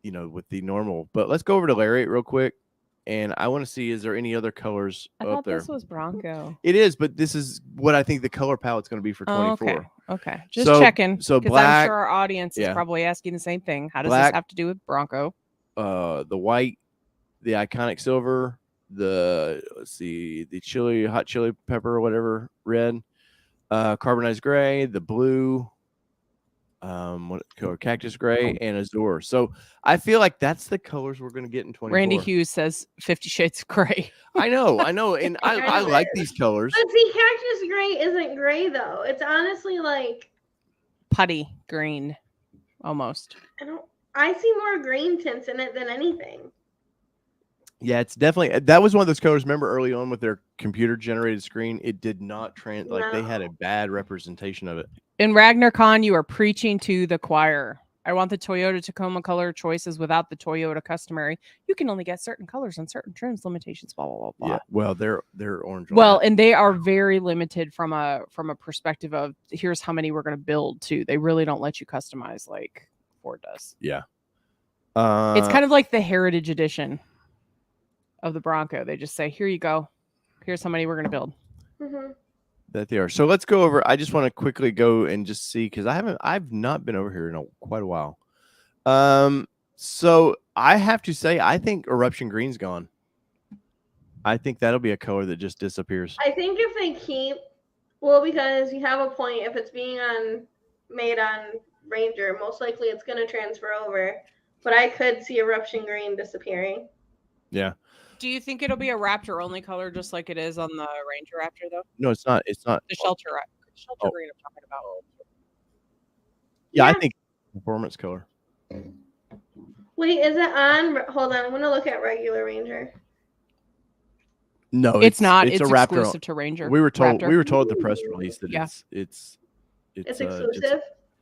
with the normal. But let's go over to Lariat real quick. And I want to see, is there any other colors up there? I thought this was Bronco. It is, but this is what I think the color palette's going to be for 24. Okay. Just checking. So black. I'm sure our audience is probably asking the same thing. How does this have to do with Bronco? The white, the iconic silver, the hot chili pepper or whatever, red, carbonized gray, the blue, what color? Cactus Gray and Azure. So I feel like that's the colors we're going to get in 24. Randy Hughes says 50 Shades of Gray. I know, and I like these colors. But see, Cactus Gray isn't gray though. It's honestly like putty green, almost. I see more green tints in it than anything. Yeah, it's definitely, that was one of those colors. Remember early on with their computer generated screen, it did not they had a bad representation of it. In RagnarCon, you are preaching to the choir. I want the Toyota Tacoma color choices without the Toyota customary. You can only get certain colors on certain trims, limitations, blah blah blah blah. Yeah, well, they're orange. Well, and they are very limited from a perspective of here's how many we're going to build too. They really don't let you customize like Ford does. Yeah. It's kind of like the Heritage Edition of the Bronco. They just say, here you go. Here's how many we're going to build. Mm-hmm. that they are. So let's go over. I just want to quickly go and just see because I've not been over here in quite a while. So I have to say, I think Eruption Green's gone. I think that'll be a color that just disappears. I think if they keep, well, because you have a point. If it's being made on Ranger, most likely it's going to transfer over. But I could see Eruption Green disappearing. Yeah. Do you think it'll be a Raptor only color, just like it is on the Ranger Raptor, though? No, it's not. It's not. The shelter green I'm talking about. Yeah, I think performance color. Wait, is it on? Hold on, I'm going to look at regular Ranger. No, it's not. It's It's a Raptor. exclusive to Ranger. We were told. Raptor. We were told at the press release that Yeah. it's exclusive.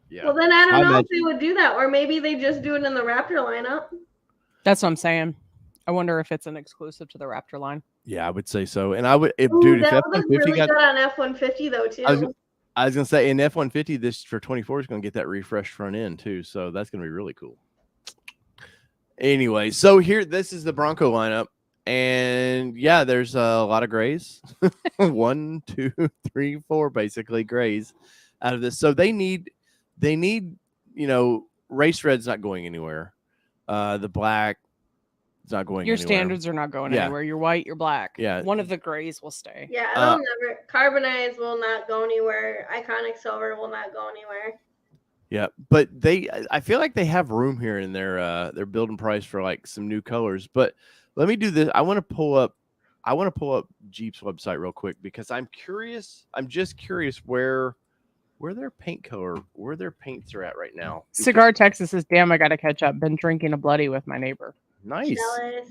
Yeah. Well, then I don't know if they would do that, or maybe they just do it in the Raptor lineup. That's what I'm saying. I wonder if it's an exclusive to the Raptor line. Yeah, I would say so. And I would, if Ooh, that F-150 looks really good on F-150 though too. I was gonna say in F-150 this for 24 is gonna get that refreshed front end too, so that's gonna be really cool. Anyway, so this is the Bronco lineup, and yeah, there's a lot of grays. 1, 2, 3, 4, basically grays out of this. So they need, race red's not going anywhere. The black. It's not going your anywhere. Standards are not going anywhere. You're white, you're black. Yeah. One of the grays will stay. Yeah, it'll never. Carbonized will not go anywhere. Iconic silver will not go anywhere. Yeah, but I feel like they have room here in their building price for like some new colors. But let me do this. I want to pull up Jeep's website real quick because I'm curious. I'm just curious where their paints are at right now. Cigar Texas says, "Damn, I gotta catch up. Been drinking a bloody with my neighbor." Nice. Jealous.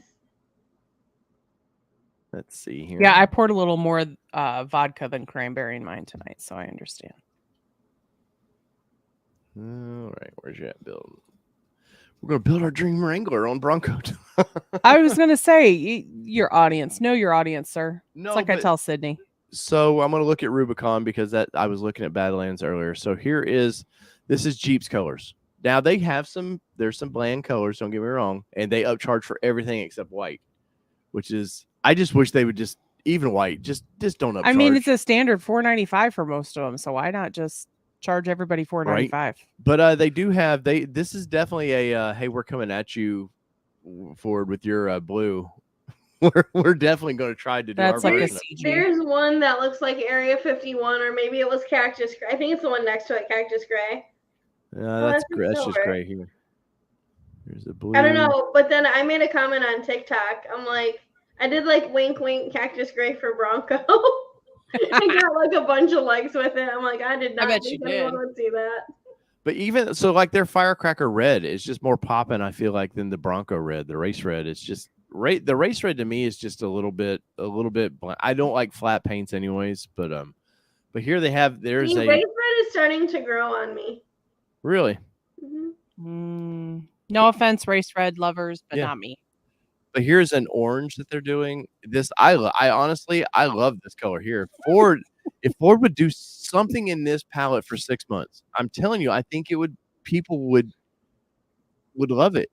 Let's see here. Yeah, I poured a little more vodka than cranberry in mine tonight, so I understand. All right, where's you at, Bill? We're gonna build our dream Wrangler on Bronco. I was gonna say, your audience, know your audience, sir. No, it's like I tell Sydney. So I'm gonna look at Rubicon because I was looking at Badlands earlier. So this is Jeep's colors. Now they have there's some bland colors, don't get me wrong, and they upcharge for everything except white, which is, I just wish they would just, even white, just don't upcharge. I mean, it's a standard $495 for most of them, so why not just charge everybody $495? Right. But they do have, this is definitely a, hey, we're coming at you, Ford, with your blue. We're definitely going to try to do that's our like a version. CG. There's one that looks like Area 51, or maybe it was Cactus Gray. I think it's the one next to it, Cactus Gray. That's just gray here. There's a blue. I don't know, but then I made a comment on TikTok. I'm like, I did like wink, wink, Cactus Gray for Bronco. I got like a bunch of likes with it. I'm like, I did not think anyone would see that. But even so, like their Firecracker red is just more popping, I feel like, than the Bronco red. The race red, it's just the race red to me is just a little bit bland. I don't like flat paints anyways, but here there's race red is starting to grow on me. Really? Mm-hmm. No offense, race red lovers, but not me. But here's an orange that they're doing. This I honestly love this color here. If Ford would do something in this palette for 6 months, I'm telling you, I think people would love it.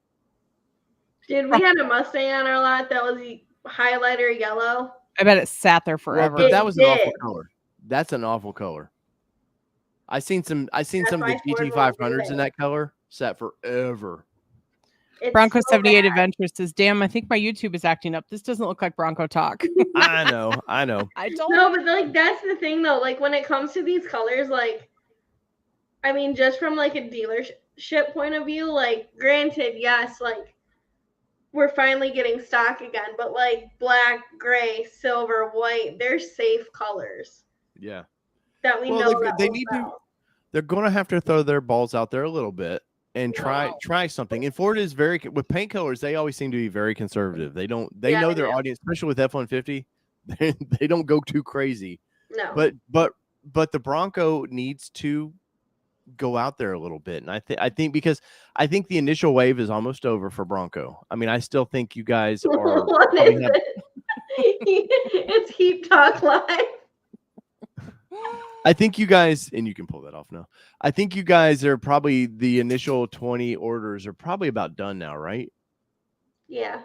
Dude, we had a Mustang on our lot that was highlighter yellow. I bet it sat there forever. Well, but that was an awful color. That's an awful color. I seen some of the GT500s in that color. Sat forever. Bronco 78 Adventure says, "Damn, I think my YouTube is acting up. This doesn't look like Bronco Talk." I know. I don't know, but like that's the thing though. Like when it comes to these colors, like I mean, just from like a dealership point of view, like granted, yes, like we're finally getting stock again, but like black, gray, silver, white, they're safe colors. Yeah. That we know they need to. They're going to have to throw their balls out there a little bit and try something. And Ford is with paint colors. They always seem to be very conservative. They know their audience, especially with F-150. They don't go too crazy. No. But the Bronco needs to go out there a little bit. And I think because I think the initial wave is almost over for Bronco. I mean, I still think you guys are What probably is have, it? It's Heat Talk Live. I think you guys, and you can pull that off now. I think you guys are probably the initial 20 orders are probably about done now, right? Yeah.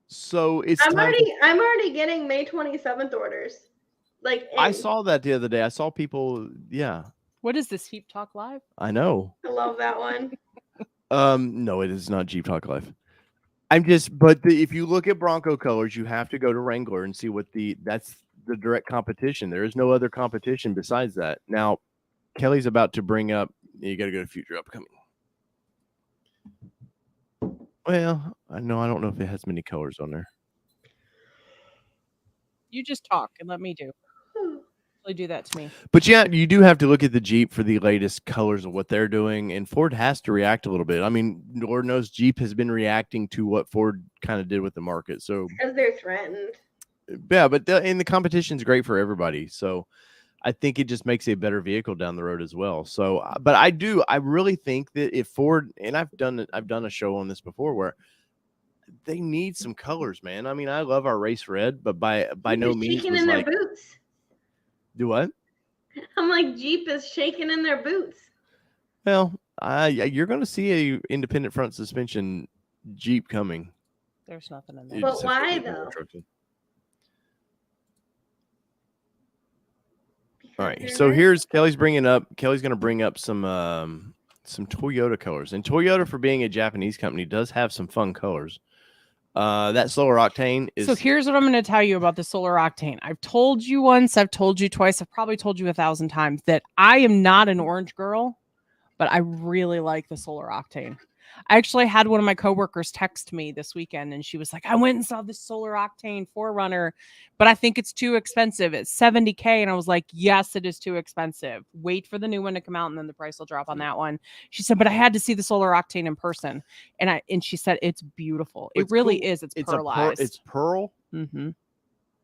So it's I'm time. already getting May 27th orders. Like I in. saw that the other day. I saw people. Yeah, What is this Heap Talk Live? I know. I love that one. No, it is not Jeep Talk Live. I'm just, but if you look at Bronco colors, you have to go to Wrangler and see what that's the direct competition. There is no other competition besides that. Now, Kelly's about to bring up. You got to go to Future Upcoming. Well, I don't know if it has many colors on there. You just talk and let me do. Really do that to me. But yeah, you do have to look at the Jeep for the latest colors of what they're doing, and Ford has to react a little bit. I mean, Lord knows Jeep has been reacting to what Ford kind of did with the market. So Because they're threatened. yeah, but the competition is great for everybody. So I think it just makes a better vehicle down the road as well. So, but I really think that if Ford, and I've done a show on this before where they need some colors, man. I mean, I love our race red, but by no means shaking was in their like boots. do what? I'm like, Jeep is shaking in their boots. Well, you're going to see a independent front suspension Jeep coming. There's nothing in You there. But just have to why, get more though? instruction. All right, so here's Kelly's going to bring up some Toyota colors, and Toyota, for being a Japanese company, does have some fun colors. That solar octane is. So here's what I'm going to tell you about the solar octane. I've told you once, I've told you twice, I've probably told you 1,000 times that I am not an orange girl, but I really like the solar octane. I actually had one of my coworkers text me this weekend, and she was like, I went and saw this solar octane 4Runner, but I think it's too expensive. It's $70K. And I was like, yes, it is too expensive. Wait for the new one to come out, and then the price will drop on that one. She said, but I had to see the solar octane in person. And she said, it's beautiful. It really cool. is. It's It's pearlized. It's pearl. Mm-hmm.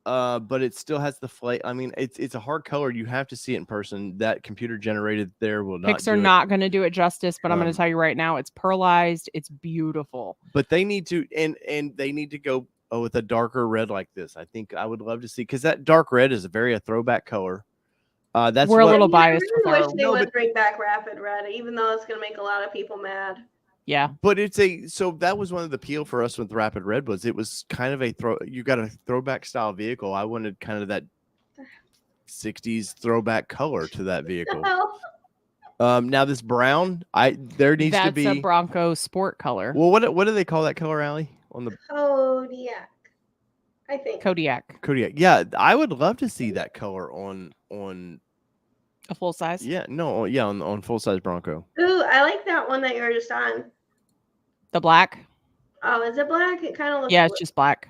But it still has the flake. I mean, it's a hard color. You have to see it in person. That computer generated there will not. Pics are not going to do it justice, but I'm going to tell you right now, it's pearlized. It's beautiful. But they need to, and they need to go with a darker red like this. I think I would love to see, because that dark red is a throwback color. We're a little biased. I really wish they would bring back Rapid Red, even though it's going to make a lot of people mad. Yeah, but so that was one of the appeal for us with Rapid Red, was it was kind of you got a throwback style vehicle. I wanted kind of that 60s throwback color to that vehicle. Now this brown, there needs to be. That's a Bronco sport color. Well, what do they call that color, Allie? On the Kodiak, I think. Kodiak. Yeah, I would love to see that color on a full size. Yeah, no, yeah, on full size Bronco. Ooh, I like that one that you were just on. The black. Oh, is it black? It kind of looks. Yeah, it's just black.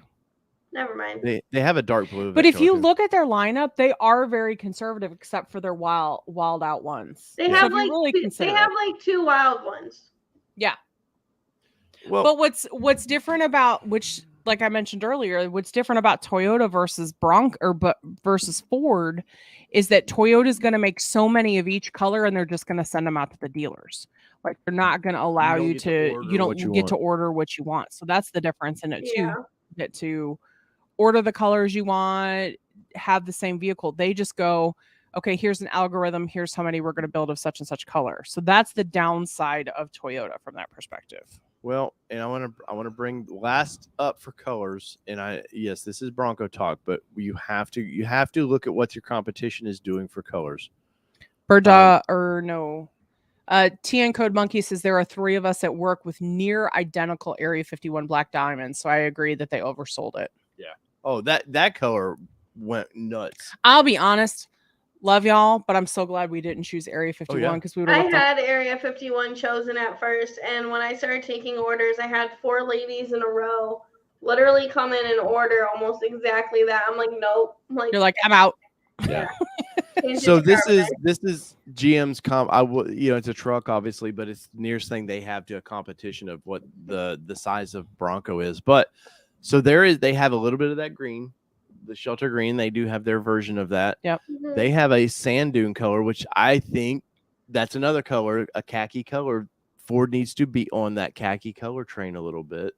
Never mind. They have a dark blue. But if you look at their lineup, they are very conservative, except for their wild out ones. They have like two wild ones. Yeah. Well, but what's different about, which, like I mentioned earlier, what's different about Toyota versus versus Ford is that Toyota is going to make so many of each color, and they're just going to send them out to the dealers. Like, they're not going to allow you don't get to order what you want. So that's the difference in it too. You get to order the colors you want, have the same vehicle. They just go, okay, here's an algorithm. Here's how many we're going to build of such and such color. So that's the downside of Toyota from that perspective. Well, and I want to bring last up for colors. And yes, this is Bronco talk, but you have to look at what your competition is doing for colors. TN Code Monkey says there are 3 of us at work with near identical Area 51 black diamonds. So I agree that they oversold it. Yeah. Oh, that color went nuts. I'll be honest. Love y'all, but I'm so glad we didn't choose Area 51 because we would have. I had Area 51 chosen at first, and when I started taking orders, I had 4 ladies in a row literally come in and order almost exactly that. I'm like, nope. You're like, I'm out. Yeah. So this is GM's it's a truck obviously, but it's the nearest thing they have to a competition of what the size of Bronco is. But so they have a little bit of that green. The shelter green, they do have their version of that. Yep. They have a sand dune color, which I think that's another color, a khaki color. Ford needs to be on that khaki color train a little bit,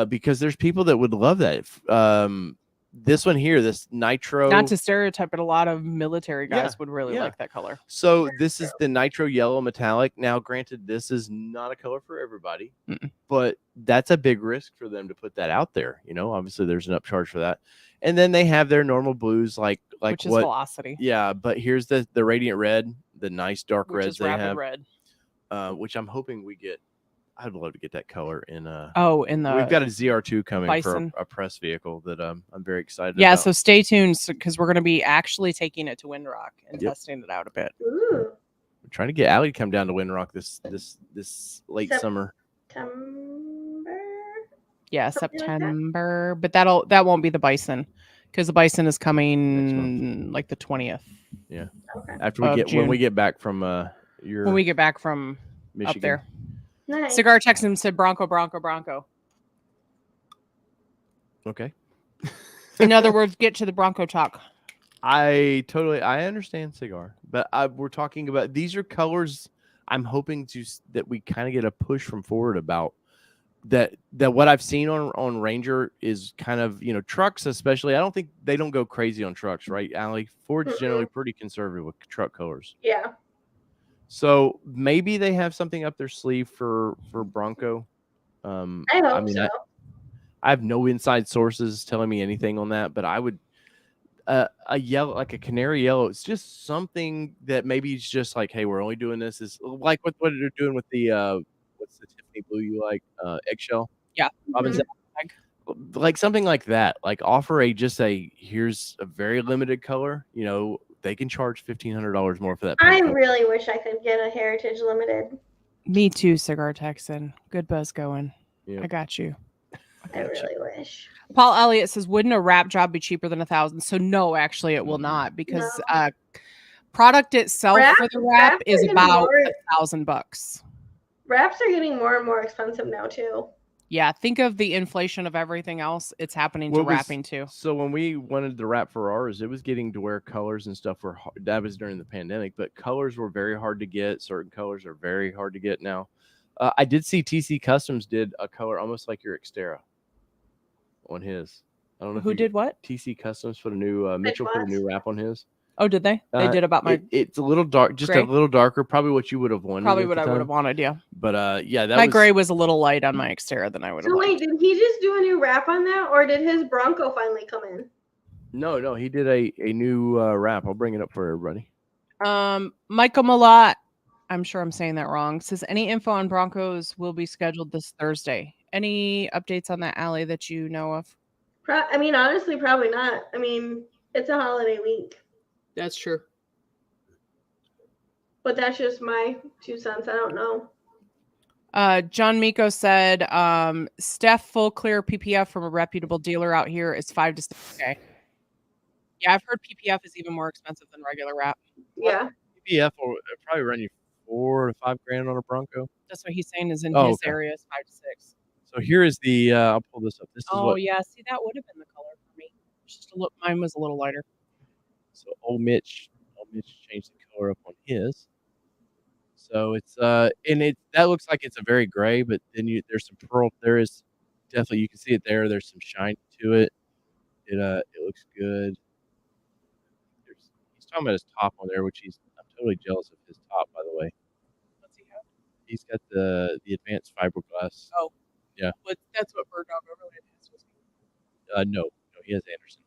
because there's people that would love that. This one here, this nitro. Not to stereotype, but a lot of military guys Yeah, would really yeah. like that color. So this is the nitro yellow metallic. Now, granted, this is not a color for everybody, but that's a big risk for them to put that out there. You know, obviously there's an upcharge for that. And then they have their normal blues, like which is what? Velocity. Yeah, but here's the radiant red, the nice dark Which reds is they rapid have, red. which I'm hoping we get. I'd love to get that color in. In the we've got a ZR2 coming Bison. for a press vehicle that I'm very excited Yeah, about. so stay tuned because we're going to be actually taking it to Windrock and Yep. testing it out a bit. Ooh. We're trying to get Allie to come down to Windrock this late summer. September. Yeah, Something like that? September, but that won't be the Bison because the Bison is Next coming like the 20th. Yeah. Okay. After we Of get when June. we get back from your When we get back from Michigan. up there. Nice. Cigar Texan said Bronco. Okay. In other words, get to the Bronco talk. I understand cigar, but we're talking about these are colors I'm hoping that we kind of get a push from Ford about that what I've seen on Ranger is kind of, you know, trucks especially. I don't think they don't go crazy on trucks, right, Allie? Ford's generally pretty conservative with truck colors. Yeah. So maybe they have something up their sleeve for Bronco. I hope so. I have no inside sources telling me anything on that, but I would a yellow, like a canary yellow. It's just something that maybe it's just like, hey, we're only doing this. Is like what they're doing with the what's the Tiffany blue you like, eggshell? Yeah. Robin's like something like that. Like offer here's a very limited color. You know, they can charge $1,500 more for that. I really wish I could get a Heritage Limited. Me too, Cigar Texan. Good buzz going. Yep. I got you. I really wish. Paul Elliott says, wouldn't a wrap job be cheaper than $1,000? So no, actually it will not, because product itself for the wrap is about $1,000. Wraps are getting more and more expensive now too. Yeah, think of the inflation of everything else. It's happening to wrapping too. So when we wanted to wrap for ours, it was getting to where colors and stuff were hard. That was during the pandemic, but colors were very hard to get. Certain colors are very hard to get now. I did see TC Customs did a color almost like your Xterra on his. I don't know who did what. TC Customs put a new Mitchell put a new wrap on his. Oh, did they? They did about my. It's a little dark, just gray? A little darker. Probably what you would have wanted. Probably what I would have wanted. Yeah. But yeah, my gray was a little light on my Xterra than I would have. So wait, did he just do a new wrap on that, or did his Bronco finally come in? No, he did a new wrap. I'll bring it up for everybody. Michael Malott, I'm sure I'm saying that wrong, says any info on Broncos will be scheduled this Thursday. Any updates on that, Allie, that you know of? I mean, honestly, probably not. I mean, it's a holiday week. That's true. But that's just my 2 cents. I don't know. John Miko said, Steph full clear PPF from a reputable dealer out here is $5 to $6K. Yeah, I've heard PPF is even more expensive than regular wrap. Yeah. PPF will probably run you $4,000 to $5,000 on a Bronco. That's what he's saying is in his area is 5 to 6. So here is the. I'll pull this up. This is yeah. See, that would have been the color for me. Just a look. Mine was a little lighter. So old Mitch changed the color up on his. So it's and that looks like it's a very gray, but then there's some pearl. There is definitely, you can see it there. There's some shine to it. It looks good. He's talking about his top on there, which I'm totally jealous of his top, by the way. What's he have? He's got the advanced fiberglass. Oh, yeah. But that's what Bird Dog Overland has. No, he has Anderson.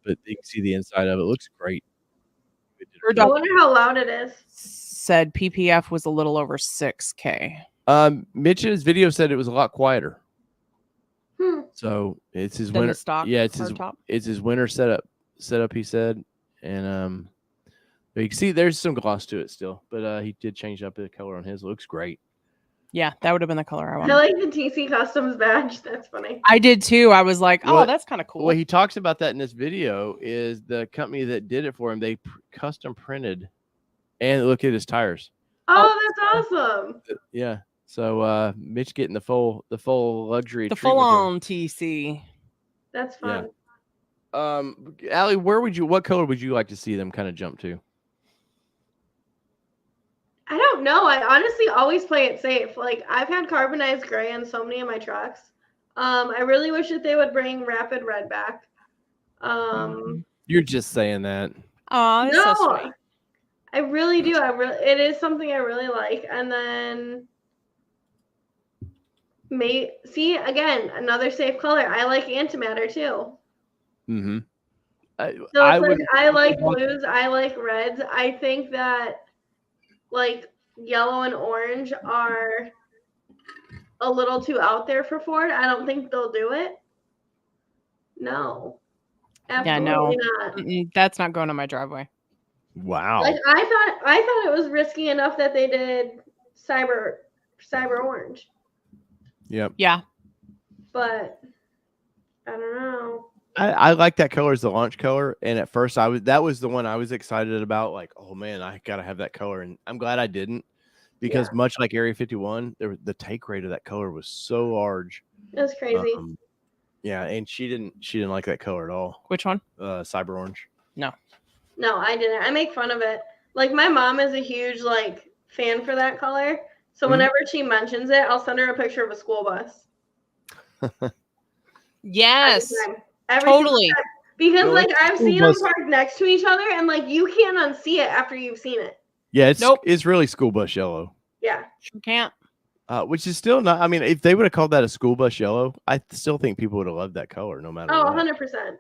But you can see the inside of it. It looks great. I wonder how loud it is. Said PPF was a little over $6K. Mitch's video said it was a lot quieter. Hmm. So it's his winter stock. Yeah, it's his winter setup. He said, and you can see there's some gloss to it still, but he did change up the color on his. It looks great. Yeah, that would have been the color I wanted. I like the TC Customs badge. That's funny. I did too. I was like, oh, that's kind of cool. Well, he talks about that in this video. Is the company that did it for him? They custom printed, and look at his tires. Oh, that's awesome. Yeah. So Mitch getting the full luxury, the full on TC. That's fun. Yeah. Allie, what color would you like to see them kind of jump to? No, I honestly always play it safe. Like I've had carbonized gray on so many of my trucks. I really wish that they would bring Rapid Red back. You're just saying that. Oh, that's so No, sweet. I really do. It is something I really like. And then see again another safe color. I like antimatter too. Mm-hmm. So it's like I like blues, I like reds. I think that like yellow and orange are a little too out there for Ford. I don't think they'll do it. No. Absolutely not. That's not going on my driveway. Wow. Like I thought it was risky enough that they did cyber orange. Yep. Yeah. But I don't know. I like that color as the launch color, and at first that was the one I was excited about. Like, oh man, I gotta have that color, and I'm glad I didn't, because much like Area 51, the take rate of that color was so large. It was crazy. Yeah, and she didn't like that color at all. Which one? Cyber orange. No, I didn't. I make fun of it. Like my mom is a huge like fan for that color, so whenever she mentions it, I'll send her a picture of a school bus. Yes. Every totally. Because like I've seen them parked next to each other, and like you can't unsee it after you've seen it. Yeah, it's really school bus yellow. Yeah, you can't. Which is still not. I mean, if they would have called that a school bus yellow, I still think people would have loved that color, no matter. Oh, what. 100%.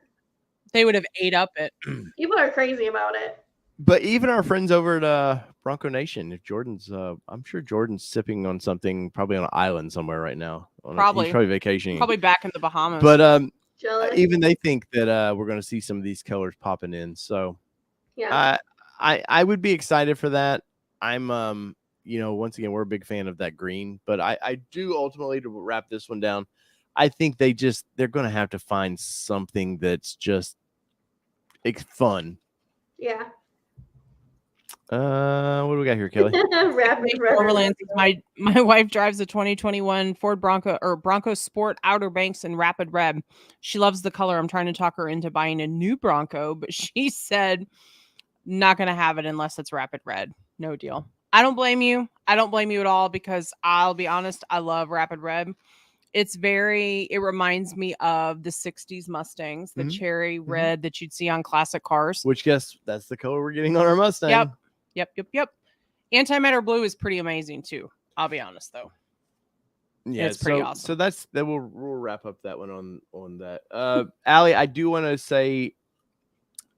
They would have ate up it. People are crazy about it. But even our friends over at Bronco Nation, if Jordan's, I'm sure Jordan's sipping on something, probably on an island somewhere right now. He's probably vacationing. Probably back in the Bahamas. But even they think that we're going to see some of these colors popping in. So yeah, I would be excited for that. I'm once again, we're a big fan of that green, but I do ultimately, to wrap this one down, I think they're going to have to find something that's just fun. Yeah. What do we got here, Kelly? My wife drives a 2021 Ford Bronco or Bronco Sport Outer Banks in Rapid Red. She loves the color. I'm trying to talk her into buying a new Bronco, but she said not going to have it unless it's Rapid Red. No deal. I don't blame you. I don't blame you at all, because I'll be honest, I love Rapid Red. It reminds me of the 60s Mustangs, the cherry red that you'd see on classic cars. Which, guess that's the color we're getting on our Mustang. Yep. Antimatter blue is pretty amazing too. I'll be honest though. Yeah, it's pretty awesome. So we'll wrap up that one on that. Allie, I do want to say,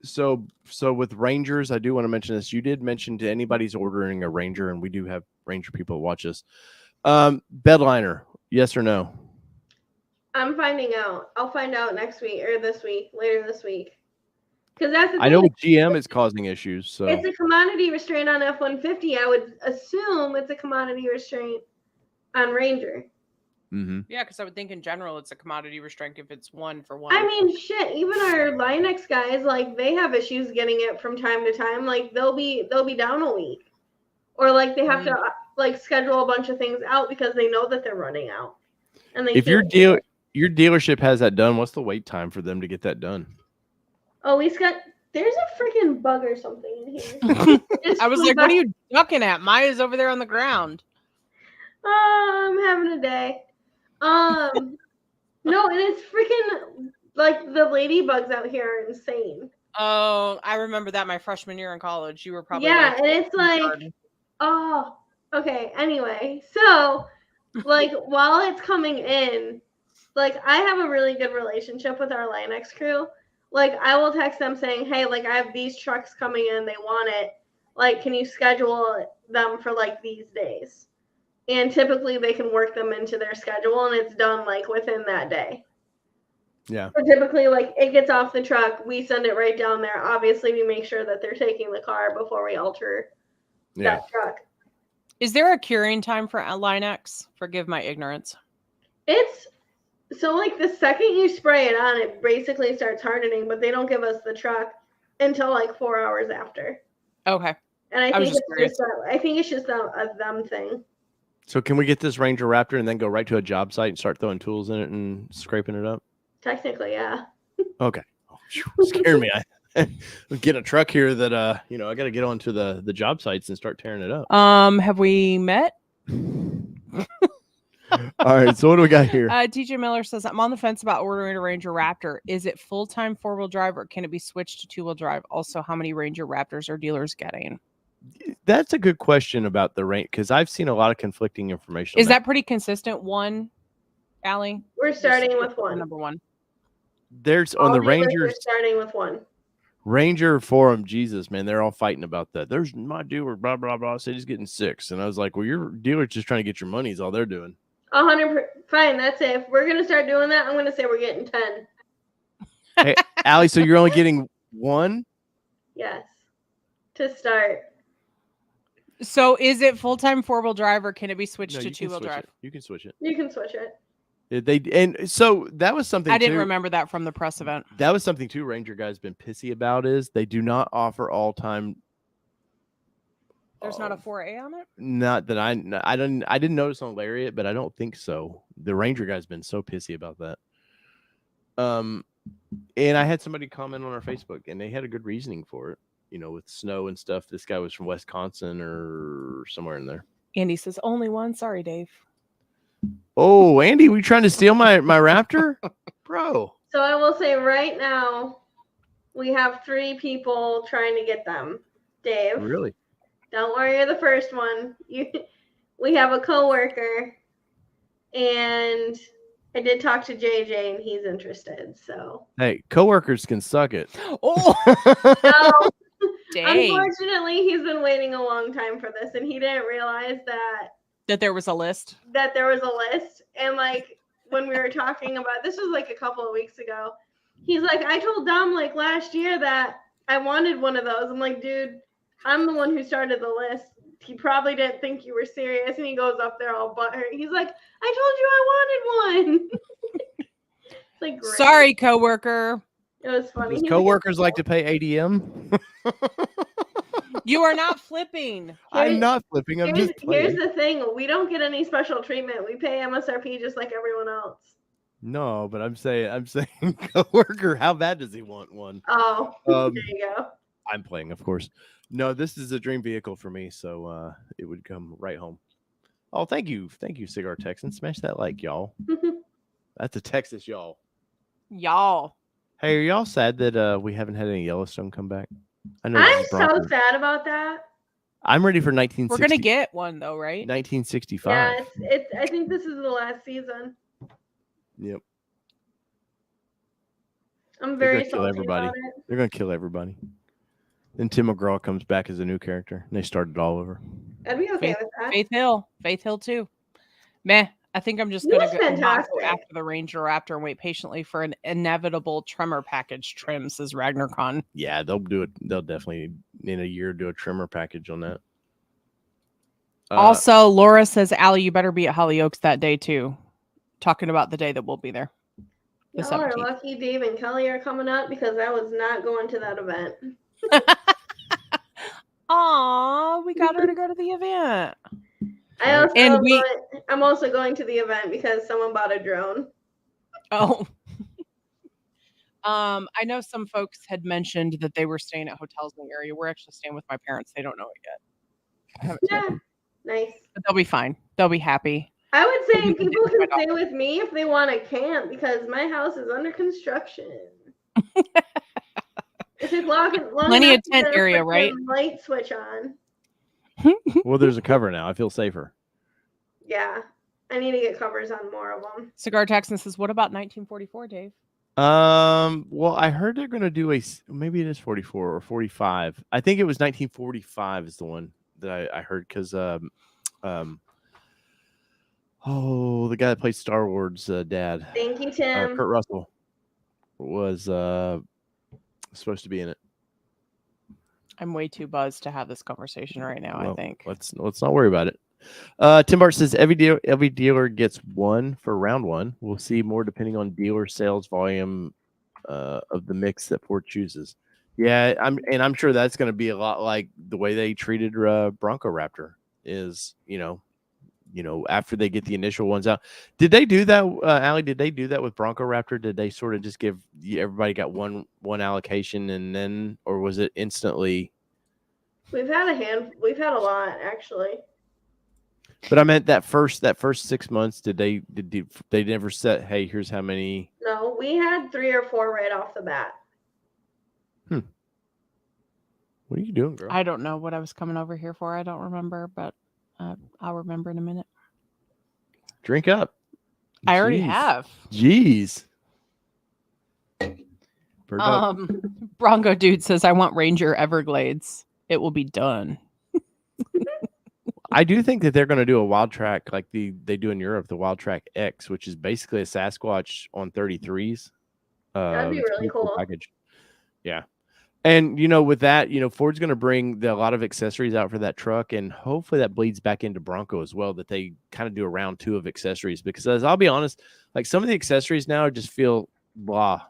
so with Rangers, I do want to mention this. You did mention to anybody's ordering a Ranger, and we do have Ranger people watch us. Bedliner, yes or no? I'm finding out. I'll find out next week or later this week. Because that's the thing. I know GM is causing issues. So it's a commodity restraint on F-150. I would assume it's a commodity restraint on Ranger. Mm-hmm. Yeah, because I would think in general it's a commodity restraint if it's one for one. I mean, shit. Even our Linux guys, like, they have issues getting it from time to time. Like, they'll be down a week, or like they have to like schedule a bunch of things out because they know that they're running out. And if your dealership has that done, what's the wait time for them to get that done? Oh, there's a freaking bug or something in here. I was like, what are you ducking at? Maya's over there on the ground. I'm having a day. No, and it's freaking, like, the ladybugs out here are insane. Oh, I remember that my freshman year in college. You were probably and it's like, oh, okay. Anyway, so, like, while it's coming in, like, I have a really good relationship with our Linux crew. Like, I will text them saying, hey, like, I have these trucks coming in. They want it. Like, can you schedule them for, like, these days? And typically they can work them into their schedule, and it's done, like, within that day. Yeah. So typically, like, it gets off the truck. We send it right down there. Obviously, we make sure that they're taking the car before we alter that truck. Is there a curing time for Linux? Forgive my ignorance. So, like, the second you spray it on, it basically starts hardening, but they don't give us the truck until, like, 4 hours after. Okay. And I think it's just a them thing. So can we get this Ranger Raptor and then go right to a job site and start throwing tools in it and scraping it up? Technically, yeah. Okay. Oh, scare me. Get a truck here that I got to get onto the job sites and start tearing it up. Have we met? All right, so what do we got here? TJ Miller says, I'm on the fence about ordering a Ranger Raptor. Is it full-time 4-wheel drive or can it be switched to 2-wheel drive? Also, how many Ranger Raptors are dealers getting? That's a good question about the range because I've seen a lot of conflicting information. Is that pretty consistent? One, Allie? We're starting with one. Number one. There's on All the dealers are Rangers. starting with one. Ranger forum, Jesus, man, they're all fighting about that. There's my dealer, blah blah blah. Said he's getting 6, and I was like, well, your dealer's just trying to get your money. Is all they're doing. 100%. Fine, that's it. If we're gonna start doing that, I'm gonna say we're getting 10. Hey, Allie, so you're only getting 1? Yes, to start. So is it full-time 4-wheel drive or can it be switched to you can 2-wheel switch drive? it. You can switch it. You can switch it. And so that was something I didn't too, remember that from the press event. That was something too Ranger guys been pissy about is they do not offer all-time. There's not a 4A on it? Not that I didn't notice on Lariat, but I don't think so. The Ranger guy's been so pissy about that. And I had somebody comment on our Facebook and they had a good reasoning for it, with snow and stuff. This guy was from Wisconsin or somewhere in there. Andy says only one. Sorry, Dave. Oh, Andy, were you trying to steal my Raptor? Bro. So I will say right now, we have 3 people trying to get them. Dave. Really? Don't worry, you're the first one. We have a coworker, and I did talk to JJ, and he's interested. So hey, coworkers can suck it. Oh, no, dang. Unfortunately, he's been waiting a long time for this, and he didn't realize That there was a list. that there was a list. And like when we were talking about this was like a couple of weeks ago, he's like, I told Dom like last year that I wanted one of those. I'm like, dude, I'm the one who started the list. He probably didn't think you were serious. And he goes up there all butthurt. He's like, I told you I wanted one. It's like, great. Sorry, coworker. It was funny. Does He's coworkers like to pay ADM? You are not flipping. I'm not flipping. I'm just playing. Here's the thing. We don't get any special treatment. We pay MSRP just like everyone else. No, but I'm saying coworker, how bad does he want one? Oh, there you go. I'm playing, of course. No, this is a dream vehicle for me, so it would come right home. Oh, thank you, Cigar Texan. Smash that like, y'all. That's a Texas y'all. Y'all. Hey, are y'all sad that we haven't had any Yellowstone come back? I know. I'm so sad about that. I'm ready for 1960. We're gonna get one though, right? 1965. Yeah, it's. I think this is the last season. Yep. I'm very kill salty everybody. about it. They're gonna kill everybody. Then Tim McGraw comes back as a new character, and they start it all over. I'd be okay with that. Faith Hill too. Meh. I think I'm just gonna go after the Ranger Raptor and wait patiently for an inevitable Tremor package trim, says RagnarCon. Yeah, they'll do it. They'll definitely in a year do a Tremor package on that. Also, Laura says, Allie, you better be at Hollyoaks that day too. Talking about the day that we'll be there. Y'all are lucky Dave and Kelly are coming up because I was not going to that event. Aw, we got her to go to the event. I'm also going to the event because someone bought a drone. Oh. I know some folks had mentioned that they were staying at hotels in the area. We're actually staying with my parents. They don't know it yet. Yeah, nice. But they'll be fine. They'll be happy. I would say people can stay with me if they want to camp because my house is under construction. It took long plenty of tent area, right? Light switch on. Well, there's a cover now. I feel safer. Yeah, I need to get covers on more of them. Cigar Texan says, "What about 1944, Dave?" Well, I heard they're gonna do maybe it is 44 or 45. I think it was 1945 is the one that I heard because the guy that played Star Wars dad. Thank you, Tim. Kurt Russell was supposed to be in it. I'm way too buzzed to have this conversation right now. Well, I think let's not worry about it. Tim Bart says every dealer gets one for round one. We'll see more depending on dealer sales volume of the mix that Ford chooses. Yeah, I'm sure that's going to be a lot like the way they treated Bronco Raptor. Is after they get the initial ones out. Did they do that, Allie? Did they do that with Bronco Raptor? Did they sort of just give everybody got one allocation and then, or was it instantly? We've had a lot actually. But I meant that first 6 months. Did they never set? Hey, here's how many? No, we had 3 or 4 right off the bat. What are you doing, girl? I don't know what I was coming over here for. I don't remember, but I'll remember in a minute. Drink up. I already have. Jeez. Bronco dude says, I want Ranger Everglades. It will be done. I do think that they're going to do a wild track like they do in Europe, the Wild Track X, which is basically a Sasquatch on 33s. That'd be really cool. Package. Yeah. And, with that, Ford's going to bring a lot of accessories out for that truck. And hopefully that bleeds back into Bronco as well, that they kind of do a round 2 of accessories. Because as I'll be honest, like some of the accessories now just feel blah.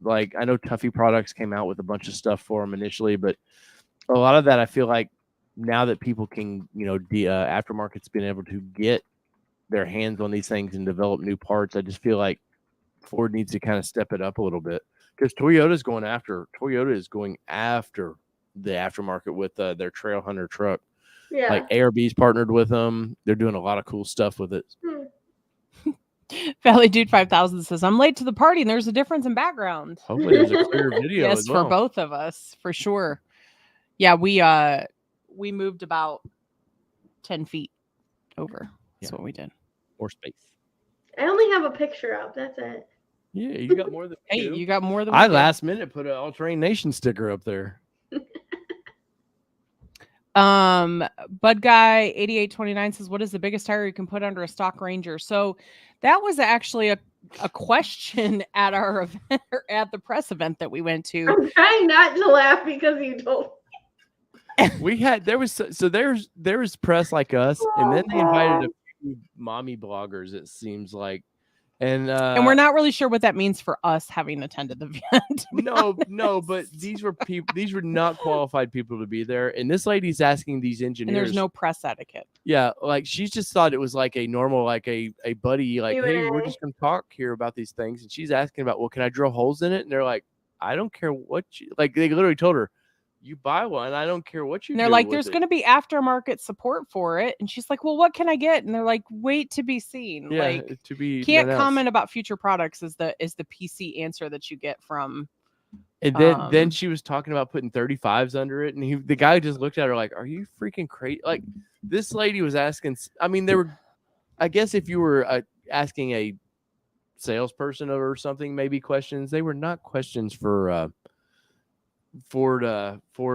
Like I know Tuffy Products came out with a bunch of stuff for them initially, but a lot of that I feel like now that people can, the aftermarket's been able to get their hands on these things and develop new parts. I just feel like Ford needs to kind of step it up a little bit. Because Toyota is going after the aftermarket with their Trail Hunter truck. Yeah. Like ARB's partnered with them. They're doing a lot of cool stuff with it. Valley Dude 5000 says, I'm late to the party and there's a difference in background. Hopefully there's a clear video. Yes, as well. for both of us, for sure. Yeah, we moved about 10 feet over. That's what we did. More space. I only have a picture up. That's it. Yeah, you got more than you got more than I last minute put an All Terrain Nation sticker up there. Bud Guy 8829 says, what is the biggest tire you can put under a stock Ranger? So that was actually a question at our event, at the press event that we went to. I'm trying not to laugh because you told we had there was press like us, and then they invited a few mommy bloggers, it seems like. And we're not really sure what that means for us having attended the event. No, but these were not qualified people to be there. And this lady's asking these engineers. And there's no press etiquette. Yeah, like she just thought it was like a normal, like a buddy, like, hey, we're just gonna talk here about these things. And she's asking about, well, can I drill holes in it? And they're like, I don't care what you like. They literally told her, you buy one, I don't care what you do. And they're like, there's going to be aftermarket support for it. And she's like, well, what can I get? And they're like, wait to be seen. Yeah, like, to be can't comment about future products is the PC answer that you get from. And then she was talking about putting 35s under it. And the guy just looked at her like, are you freaking crazy? Like, this lady was asking, I mean, I guess if you were asking a salesperson or something, maybe questions, they were not questions for Ford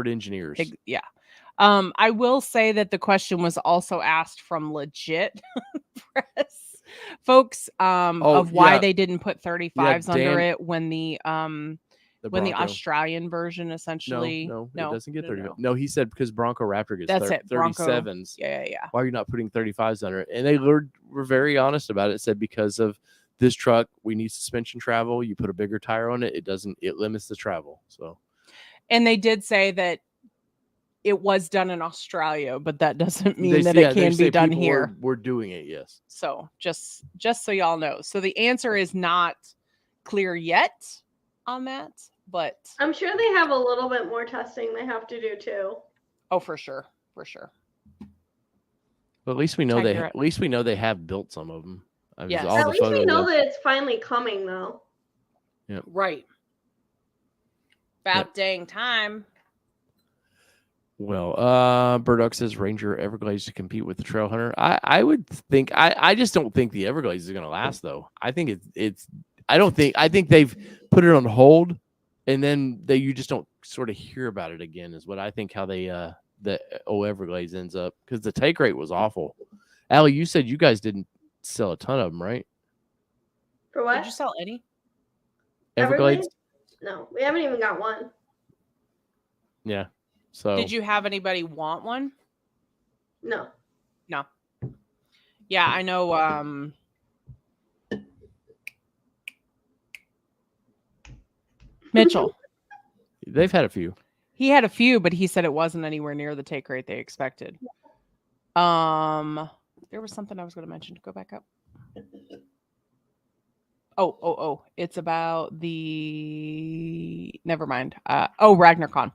engineers. Yeah. I will say that the question was also asked from legit press folks of why they didn't put 35s under it when the Australian version essentially it doesn't get 35. No, he said because Bronco Raptor gets 37s. Yeah. Why are you not putting 35s under it? And they were very honest about it. It said because of this truck, we need suspension travel. You put a bigger tire on it, it limits the travel. So. And they did say that it was done in Australia, but that doesn't mean that it can be done here. We're doing it, yes. So just so y'all know. So the answer is not clear yet on that, but I'm sure they have a little bit more testing they have to do too. Oh, for sure. Well, at least we know they have built some of them. Yes. At least we know that it's finally coming though. Yeah. Right. About dang time. Well, Burdock says Ranger Everglades to compete with the Trail Hunter. I would think I just don't think the Everglades is going to last though. I think I think they've put it on hold, and then you just don't sort of hear about it again. Is what I think how the Everglades ends up, because the take rate was awful. Allie, you said you guys didn't sell a ton of them, right? For what? Did you sell any Everglades? No, we haven't even got one. Yeah. So did you have anybody want one? No. Yeah, I know. Mitchell. They've had a few. He had a few, but he said it wasn't anywhere near the take rate they expected. There was something I was going to mention. Go back up. Oh. It's about the. Never mind. RagnarCon.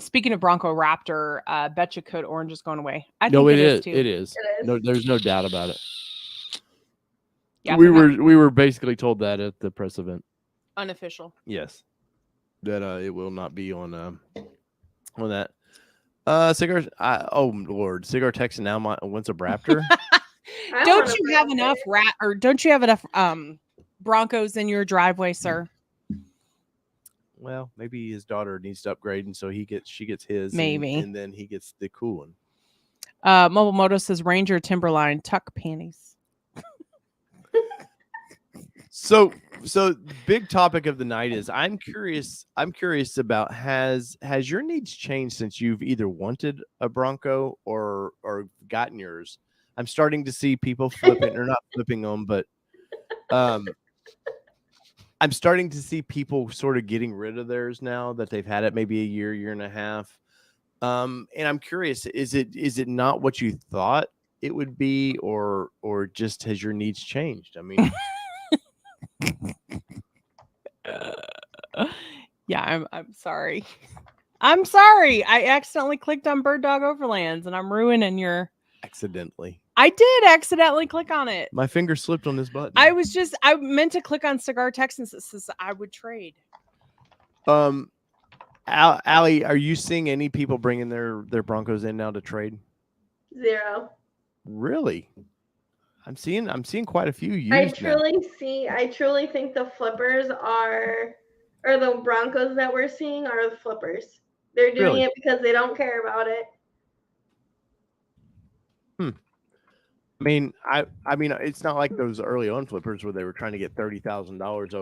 Speaking of Bronco Raptor, betcha code orange is going away. I think it is too. It is. It is. No, there's no doubt about it. Yeah, we were basically told that at the press event. unofficial. Yes, that it will not be on that. Cigar. Oh Lord, Cigar Texan now wants a Raptor. Don't you have enough don't you have enough Broncos in your driveway, sir? Well, maybe his daughter needs to upgrade, and so she gets his, Maybe, and then he gets the cool one. Mobile Moto says Ranger Timberline tuck panties. So big topic of the night is I'm curious about has your needs changed since you've either wanted a Bronco or gotten yours? I'm starting to see people flipping or not flipping them, but I'm starting to see people sort of getting rid of theirs now that they've had it maybe a year and a half. And I'm curious, is it not what you thought it would be, or just has your needs changed? I mean, yeah, I'm sorry. I'm sorry. I accidentally clicked on Bird Dog Overlands and I'm ruining your. accidentally. I did accidentally click on it. My finger slipped on this button. I meant to click on Cigar Texans that says I would trade. Allie, are you seeing any people bringing their Broncos in now to trade? 0. Really? I'm seeing quite a few used. I truly think the flippers or the Broncos that we're seeing are the flippers. They're doing it because they don't care about it. I mean, it's not like those early on flippers where they were trying to get $30,000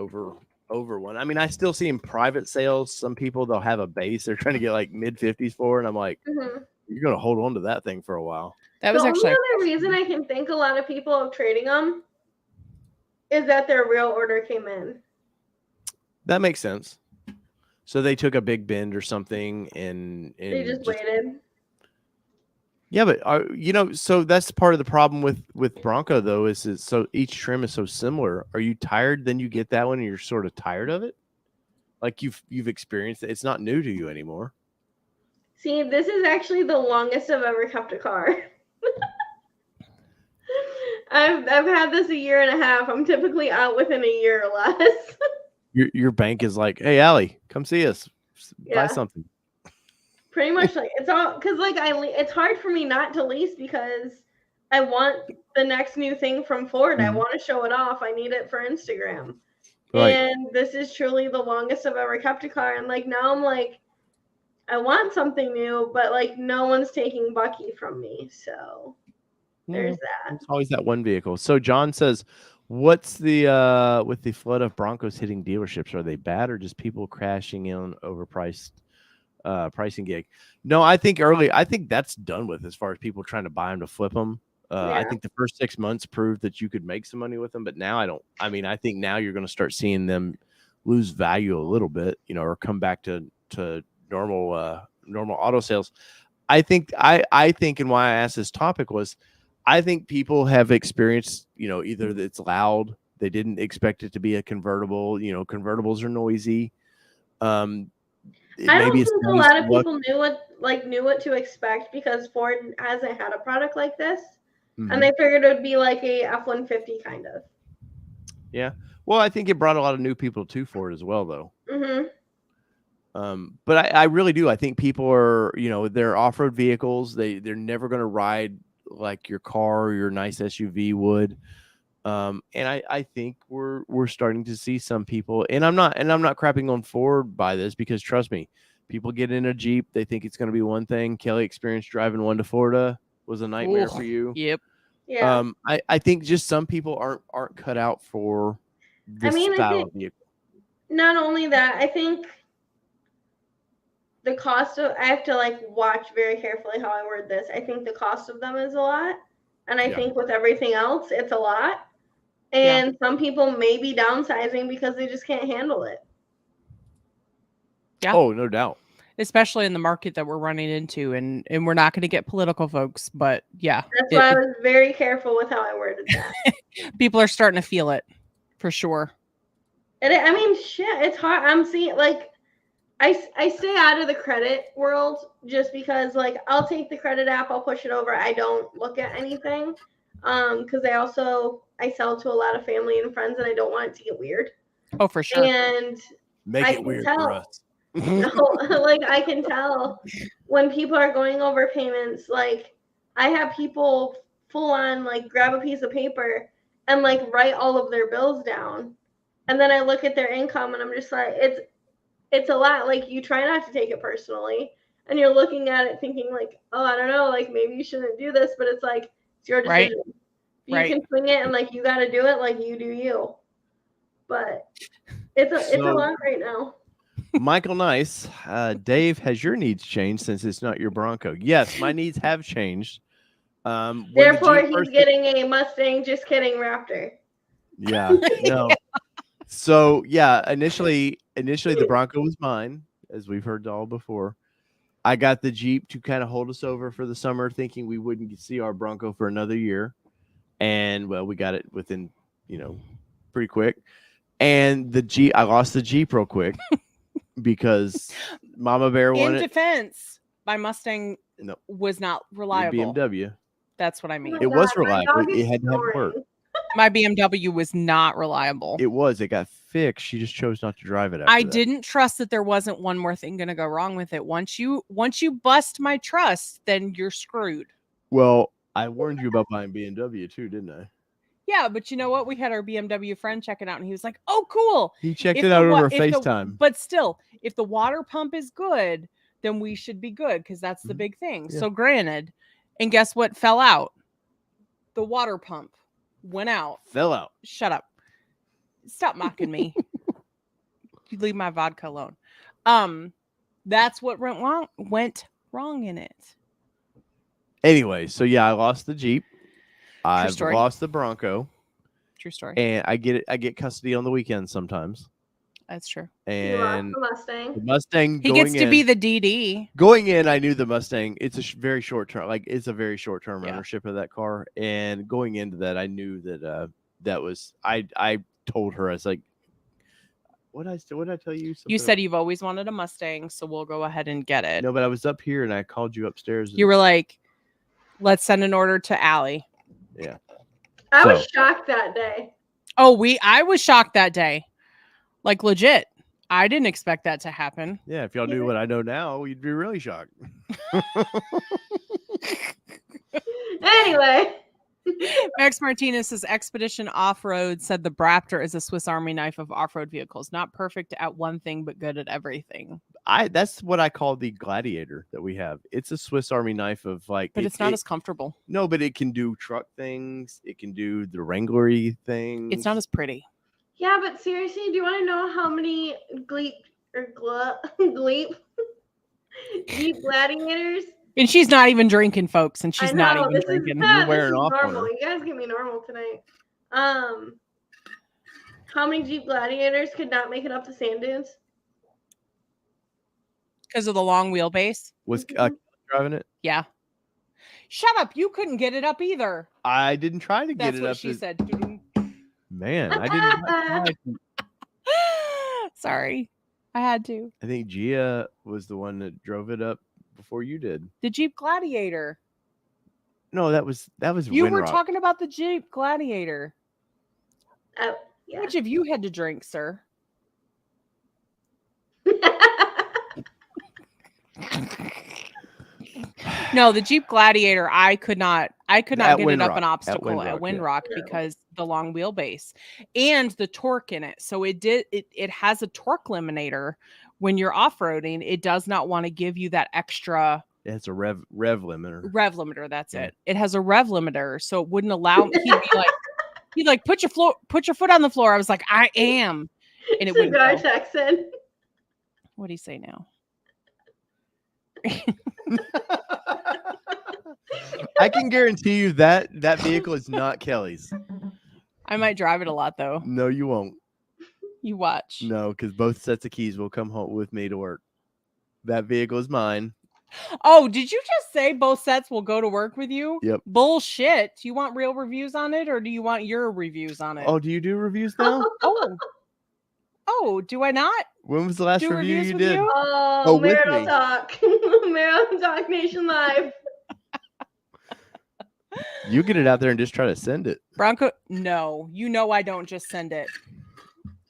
over one. I mean, I still see in private sales, some people they'll have a base they're trying to get like mid-50s for, and I'm like, you're gonna hold on to that thing for a while. That was actually the only other reason I can think a lot of people of trading them is that their real order came in. That makes sense. So they took a big bend or something, and they just waited. Yeah, but so that's part of the problem with Bronco though is so each trim is so similar. Are you tired? Then you get that one, and you're sort of tired of it. Like you've experienced it. It's not new to you anymore. See, this is actually the longest I've ever kept a car. I've had this 1.5 years. I'm typically out within a year or less. Your bank is like, hey, Allie, come see us, buy something. Pretty much, like it's all because like it's hard for me not to lease because I want the next new thing from Ford. I want to show it off. I need it for Instagram. Right. And this is truly the longest I've ever kept a car. And like now I'm like, I want something new, but like no one's taking Bucky from me. So there's that. It's always that one vehicle. So John says, what's the with the flood of Broncos hitting dealerships? Are they bad or just people crashing in overpriced pricing gig? No, I think that's done with as far as people trying to buy them to flip them. I think the first 6 months proved that you could make some money with them, but now I think now you're going to start seeing them lose value a little bit, or come back to normal auto sales. I think, and why I asked this topic was, I think people have experienced, either it's loud, they didn't expect it to be a convertible. Convertibles are noisy. I don't think a lot of people knew what to expect because Ford hasn't had a product like this, and they figured it would be like a F-150 kind of. Yeah, well, I think it brought a lot of new people to Ford as well, though. But I really do. I think people are, they're off-road vehicles. They're never going to ride like your car or your nice SUV would. And I think we're starting to see some people, and I'm not crapping on Ford by this because trust me, people get in a Jeep, they think it's going to be one thing. Kelly experienced driving one to Florida was a nightmare for you. Yep. Yeah. I think just some people aren't cut out for this style of vehicle. Not only that, I think the cost of, I have to watch very carefully how I word this. I think the cost of them is a lot. And I think with everything else, it's a lot. And some people may be downsizing because they just can't handle it. Yeah. Oh, no doubt. especially in the market that we're running into. And we're not going to get political, folks, but yeah, That's why I was very careful with how I worded that. people are starting to feel it for sure. And I mean, shit, it's hard. I'm seeing, like, I stay out of the credit world just because, like, I'll take the credit app, I'll push it over. I don't look at anything. Because I sell to a lot of family and friends, and I don't want it to get weird. Oh, for sure. And Make it weird for us. No, like, I can tell when people are going over payments. Like, I have people full on, like, grab a piece of paper and, like, write all of their bills down. And then I look at their income and I'm just like, it's a lot. Like, you try not to take it personally. And you're looking at it thinking, like, oh, I don't know, like, maybe you shouldn't do this. But it's like, it's your decision. Right. You can swing it and, like, you got to do it, like, you do you. But it's a lot right now. Michael Nice, Dave, has your needs changed since it's not your Bronco? Yes, my needs have changed. Therefore, he's getting a Mustang. Just kidding, Raptor. Yeah, no. So yeah, initially the Bronco was mine, as we've heard all before. I got the Jeep to kind of hold us over for the summer, thinking we wouldn't see our Bronco for another year, and well, we got it within, pretty quick. And the Jeep, I lost the Jeep real quick because Mama Bear wanted. In defense, my Mustang was not reliable. BMW. That's what I mean. It was reliable. It had to have work. My BMW was not reliable. It was. It got fixed. She just chose not to drive it. I didn't trust that there wasn't one more thing going to go wrong with it. Once you bust my trust, then you're screwed. Well, I warned you about buying BMW too, didn't I? Yeah, but you know what? We had our BMW friend check it out, and he was like, "Oh, cool." He checked it out over FaceTime. But still, if the water pump is good, then we should be good, because that's the big thing. Yeah. So granted, and guess what fell out? The water pump went out. Fell out. Shut up. Stop mocking me. You leave my vodka alone. That's what went wrong in it. Anyway, so yeah, I lost the Jeep. I've lost the Bronco. True story. And I get custody on the weekends sometimes. That's true. And the Mustang. He gets to be the DD. Going in, I knew the Mustang. It's a very short term. It's a very short term ownership of that car. And going into that, I knew that that was. I told her, I was like, what did I tell you? You said you've always wanted a Mustang, so we'll go ahead and get it. No, but I was up here and I called you upstairs. You were like, let's send an order to Allie. Yeah. I was shocked that day. Oh, I was shocked that day. Like, legit. I didn't expect that to happen. Yeah, if y'all knew what I know now, you'd be really shocked. Anyway. Max Martinez says Expedition Off-Road said the Raptor is a Swiss Army knife of off-road vehicles. Not perfect at one thing, but good at everything. That's what I call the Gladiator that we have. It's a Swiss Army knife of like. But it's not as comfortable. No, but it can do truck things. It can do the Wrangler-y things. It's not as pretty. Yeah, but seriously, do you want to know how many Jeep Gladiators? And she's not even drinking, folks. And she's not even drinking. You're wearing off normal. You guys get me normal tonight. How many Jeep Gladiators could not make it up the sand dunes? Because of the long wheelbase. Was driving it? Yeah. Shut up! You couldn't get it up either. I didn't try to get it up. That's what she said. Man, I didn't. Sorry, I had to. I think Gia was the one that drove it up before you did. The Jeep Gladiator. No, that was you Windrock. Were talking about the Jeep Gladiator. Oh, yeah. Which of you had to drink, sir? No, the Jeep Gladiator, I could not get it up an obstacle at Windrock because the long wheelbase and the torque in it. So it has a torque limiter. When you're off-roading, it does not want to give you that extra. It's a rev limiter. Rev limiter, that's it. It has a rev limiter, so it wouldn't allow. He'd like put your foot on the floor. I was like, I am, and it wouldn't go. Texan. What do you say now? I can guarantee you that vehicle is not Kelly's. I might drive it a lot though. No, you won't. You watch. No, because both sets of keys will come home with me to work. That vehicle is mine. Oh, did you just say both sets will go to work with you? Yep. Bullshit. Do you want real reviews on it or do you want your reviews on it? Oh, do you do reviews now? Oh, do I not? When was the last Do review reviews you with did? you? Oh, with Marital me. Talk. Marital Talk Nation Live. You get it out there and just try to send it. Bronco, no. You know I don't just send it.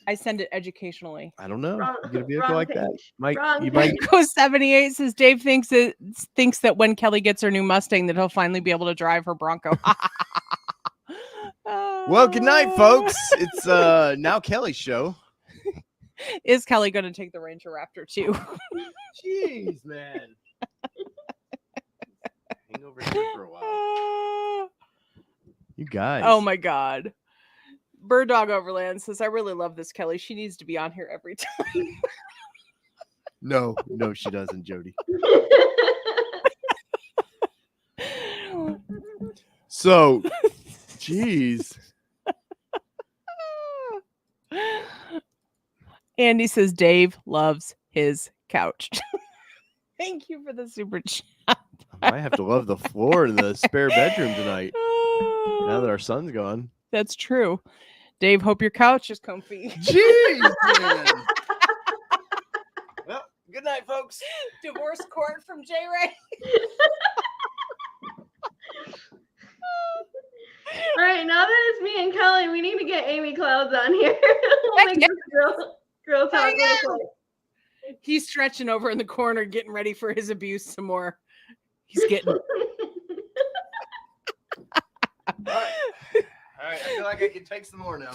I send it educationally. I don't know. Wrong, You get a vehicle wrong like that. page. Might Wrong you page. might Bronco 78 says Dave thinks that when Kelly gets her new Mustang that he'll finally be able to drive her Bronco. Well, good night, folks. It's now Kelly's show. Is Kelly going to take the Ranger Raptor too? Jeez, man. Hang over here for a while. You guys. Oh my God. Bird Dog Overland says, I really love this Kelly. She needs to be on here every time. No, she doesn't, Jody. So, jeez. Andy says Dave loves his couch. Thank you for the super chat. I might have to love the floor in the spare bedroom tonight. Now that our son's gone. That's true. Dave, hope your couch is comfy. Jeez, man. Well, good night, folks. Divorce court from J. Ray. All right, now that it's me and Kelly, we need to get Amy Clouds on here. We'll make this girl talk real quick. He's stretching over in the corner, getting ready for his abuse some more. He's getting. All right, I feel like I can take some more now.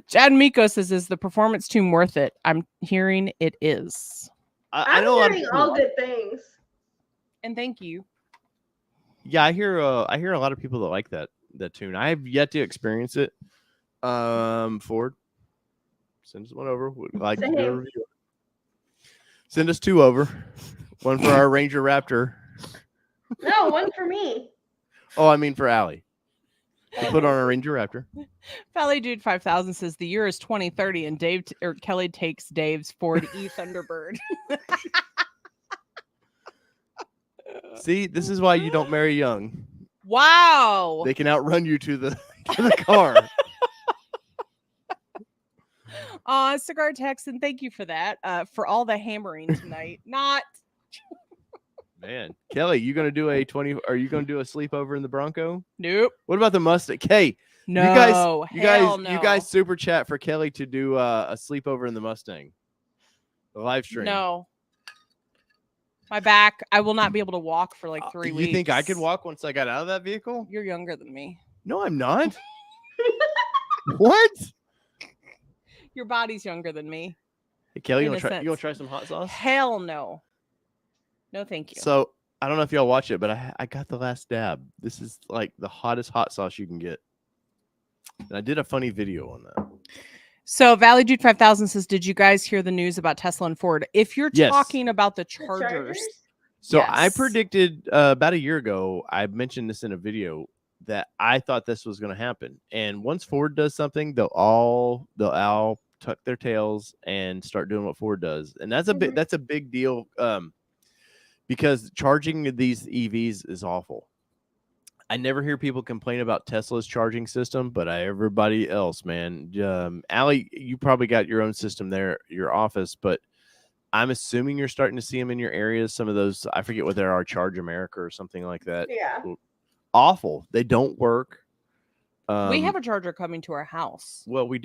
Chad Miko says, is the performance tune worth it? I'm hearing it is. I know I'm hearing all good things. And thank you. Yeah, I hear a lot of people that like that tune. I have yet to experience it. Ford, send us one over. Would like to do a review. Send us two over. One for our Ranger Raptor. No, one for me. Oh, I mean for Allie. To put on a Ranger Raptor. Valley Dude 5000 says the year is 2030 and Kelly takes Dave's Ford E Thunderbird. See, this is why you don't marry young. Wow. They can outrun you to the car. Cigar Texan, thank you for that. For all the hammering tonight. Not. Man, Kelly, you gonna do a 20? Are you gonna do a sleepover in the Bronco? Nope. What about the Mustang? Hey, no, you guys super chat for Kelly to do a sleepover in the Mustang. The live stream. No. My back, I will not be able to walk for like 3 weeks. You think I could walk once I got out of that vehicle? You're younger than me. No, I'm not. What? Your body's younger than me. Hey, Kelly, you In want a to try some hot sauce? Hell no. No, thank you. So I don't know if y'all watch it, but I got the last dab. This is like the hottest hot sauce you can get. And I did a funny video on that. So Valley Dude 5000 says, did you guys hear the news about Tesla and Ford? If you're Yes. talking about the Chargers. So yes. I predicted about a year ago, I mentioned this in a video, that I thought this was going to happen. And once Ford does something, they'll all tuck their tails and start doing what Ford does. And that's a big deal. Because charging these EVs is awful. I never hear people complain about Tesla's charging system, but everybody else, man. Allie, you probably got your own system there, your office, but I'm assuming you're starting to see them in your areas. Some of those, I forget what they are, Charge America or something like that. Yeah. Awful. They don't work. We have a charger coming to our house. Well, we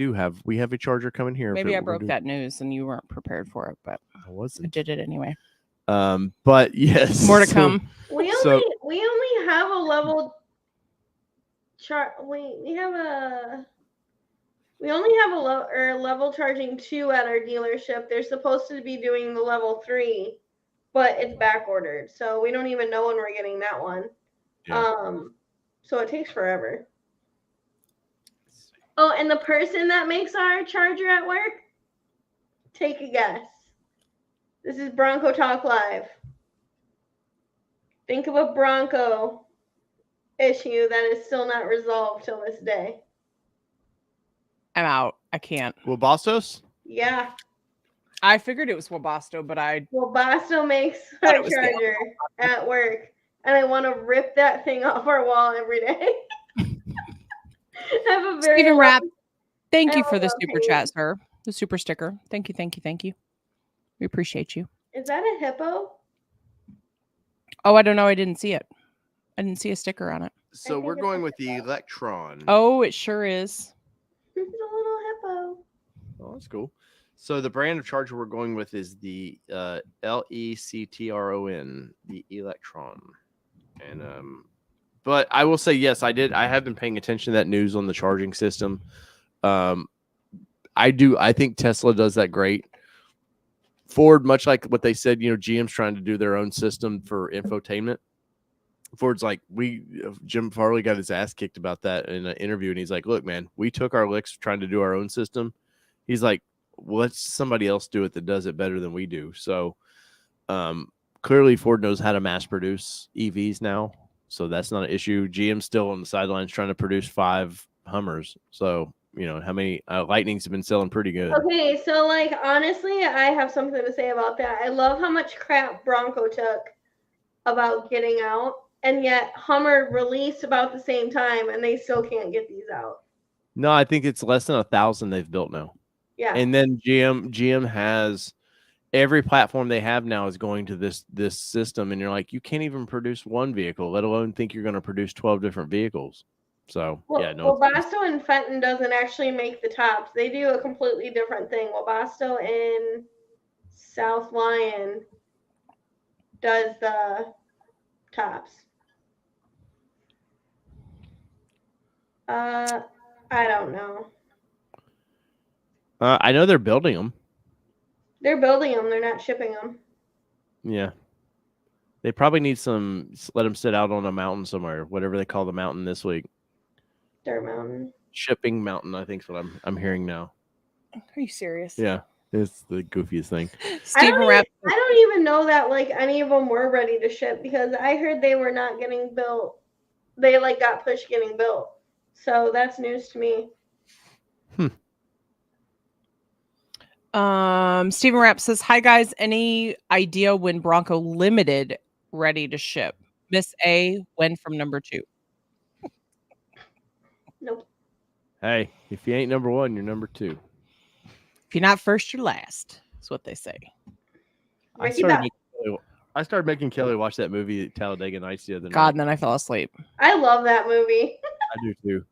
have a charger coming here. Maybe I broke that news and you weren't prepared for it, but I wasn't. I did it ananyway. But yes, more to come. We only have a level we only have a level charging 2 at our dealership. They're supposed to be doing the level 3, but it's back ordered, so we don't even know when we're getting that one. Yeah. So it takes forever. Oh, and the person that makes our charger at work, take a guess. This is Bronco Talk Live. Think of a Bronco issue that is still not resolved till this day. I'm out. I can't. Well, Bastos? Yeah. I figured it was Webasto, but I Well, Basto makes thought our it was the charger at work, and I want to rip that thing off our wall every day. I have a very Stephen low, Rapp. Thank I you have for a the low super pain. chat, sir. The super sticker. Thank you, thank you, thank you. We appreciate you. Is that a hippo? Oh, I don't know. I didn't see it. I didn't see a sticker on it. So think we're it's going a with the hippo. Electron. Oh, it sure is. It's a little hippo. Oh, that's cool. So the brand of charger we're going with is the Lectron, the Electron. And but I will say yes, I have been paying attention to that news on the charging system. I think Tesla does that great. Ford, much like what they said, GM's trying to do their own system for infotainment. Ford's like, Jim Farley got his ass kicked about that in an interview, and he's like, look, man, we took our licks trying to do our own system. He's like, well, let somebody else do it that does it better than we do. So clearly Ford knows how to mass produce EVs now, so that's not an issue. GM's still on the sidelines trying to produce 5 Hummers. So, how many Lightnings have been selling pretty good. Okay, so like honestly, I have something to say about that. I love how much crap Bronco took about getting out, and yet Hummer released about the same time, and they still can't get these out. No, I think it's less than 1,000 they've built now. Yeah. And then GM has every platform they have now is going to this system, and you're like, you can't even produce one vehicle, let alone think you're going to produce 12 different vehicles. So yeah, no. Webasto and Fenton doesn't actually make the tops. They do a completely different thing. Webasto in South Lyon does the tops. I don't know. I know they're building them. They're building them. They're not shipping them. Yeah. They probably need let them sit out on a mountain somewhere, whatever they call the mountain this week. Dirt Mountain. Shipping mountain, I think is what I'm hearing now. Are you serious? Yeah. It's the goofiest thing. Stephen Rapp. I don't even know that like any of them were ready to ship, because I heard they were not getting built. They like got pushed getting built. So that's news to me. Stephen Rapp says, hi guys, any idea when Bronco Limited ready to ship? Miss A, when from number 2? Nope. Hey, if you ain't number 1, you're number 2. If you're not first, you're last. That's what they say. I started making Kelly watch that movie Talladega Nights the other night. God, and then I fell asleep. I love that movie. I do too.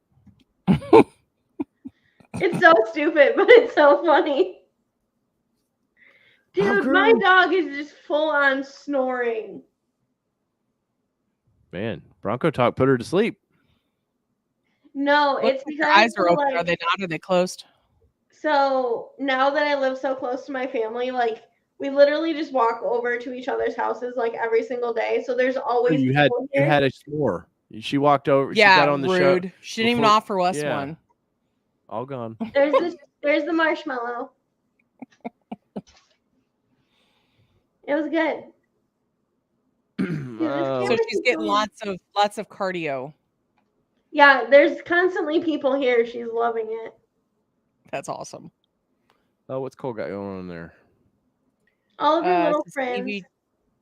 It's so stupid, but it's so funny. Dude, my dog is just full on snoring. Man, Bronco Talk put her to sleep. No, it's because your eyes are open. like, Are they not? Are they closed? So now that I live so close to my family, like we literally just walk over to each other's houses like every single day. So there's always you had a s'more. She walked over. Yeah, she got on the rude. show. She didn't even offer us one. All gone. There's the marshmallow. It was good. So she's getting lots of cardio. Yeah, there's constantly people here. She's loving it. That's awesome. Oh, what's Cole got going on there? All of her little friends. EV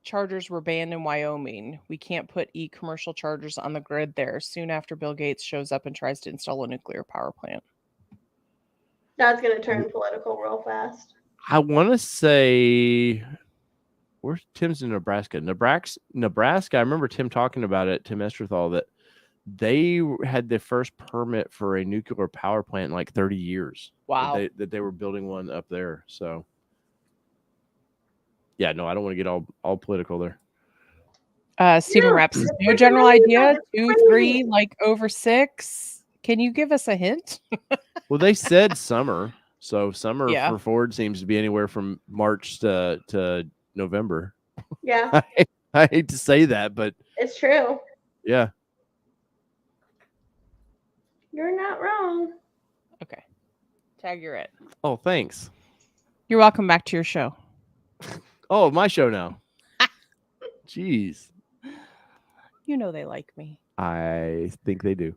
chargers were banned in Wyoming. We can't put commercial chargers on the grid there. Soon after Bill Gates shows up and tries to install a nuclear power plant. That's going to turn political real fast. I want to say, where's Tim's in Nebraska? Nebraska. I remember Tim talking about it, Tim Esterthal, that they had the first permit for a nuclear power plant in like 30 years. Wow. That they were building one up there. So, yeah, no, I don't want to get all political there. Stephen Rapp says, no general idea, 2, 3, like over 6. Can you give us a hint? Well, they said summer. So summer for Ford seems to be anywhere from March to November. Yeah. I hate to say that, but it's true. Yeah. You're not wrong. Okay. Tag, you're it. Oh, thanks. You're welcome back to your show. Oh, my show now. Jeez. You know they like me. I think they do.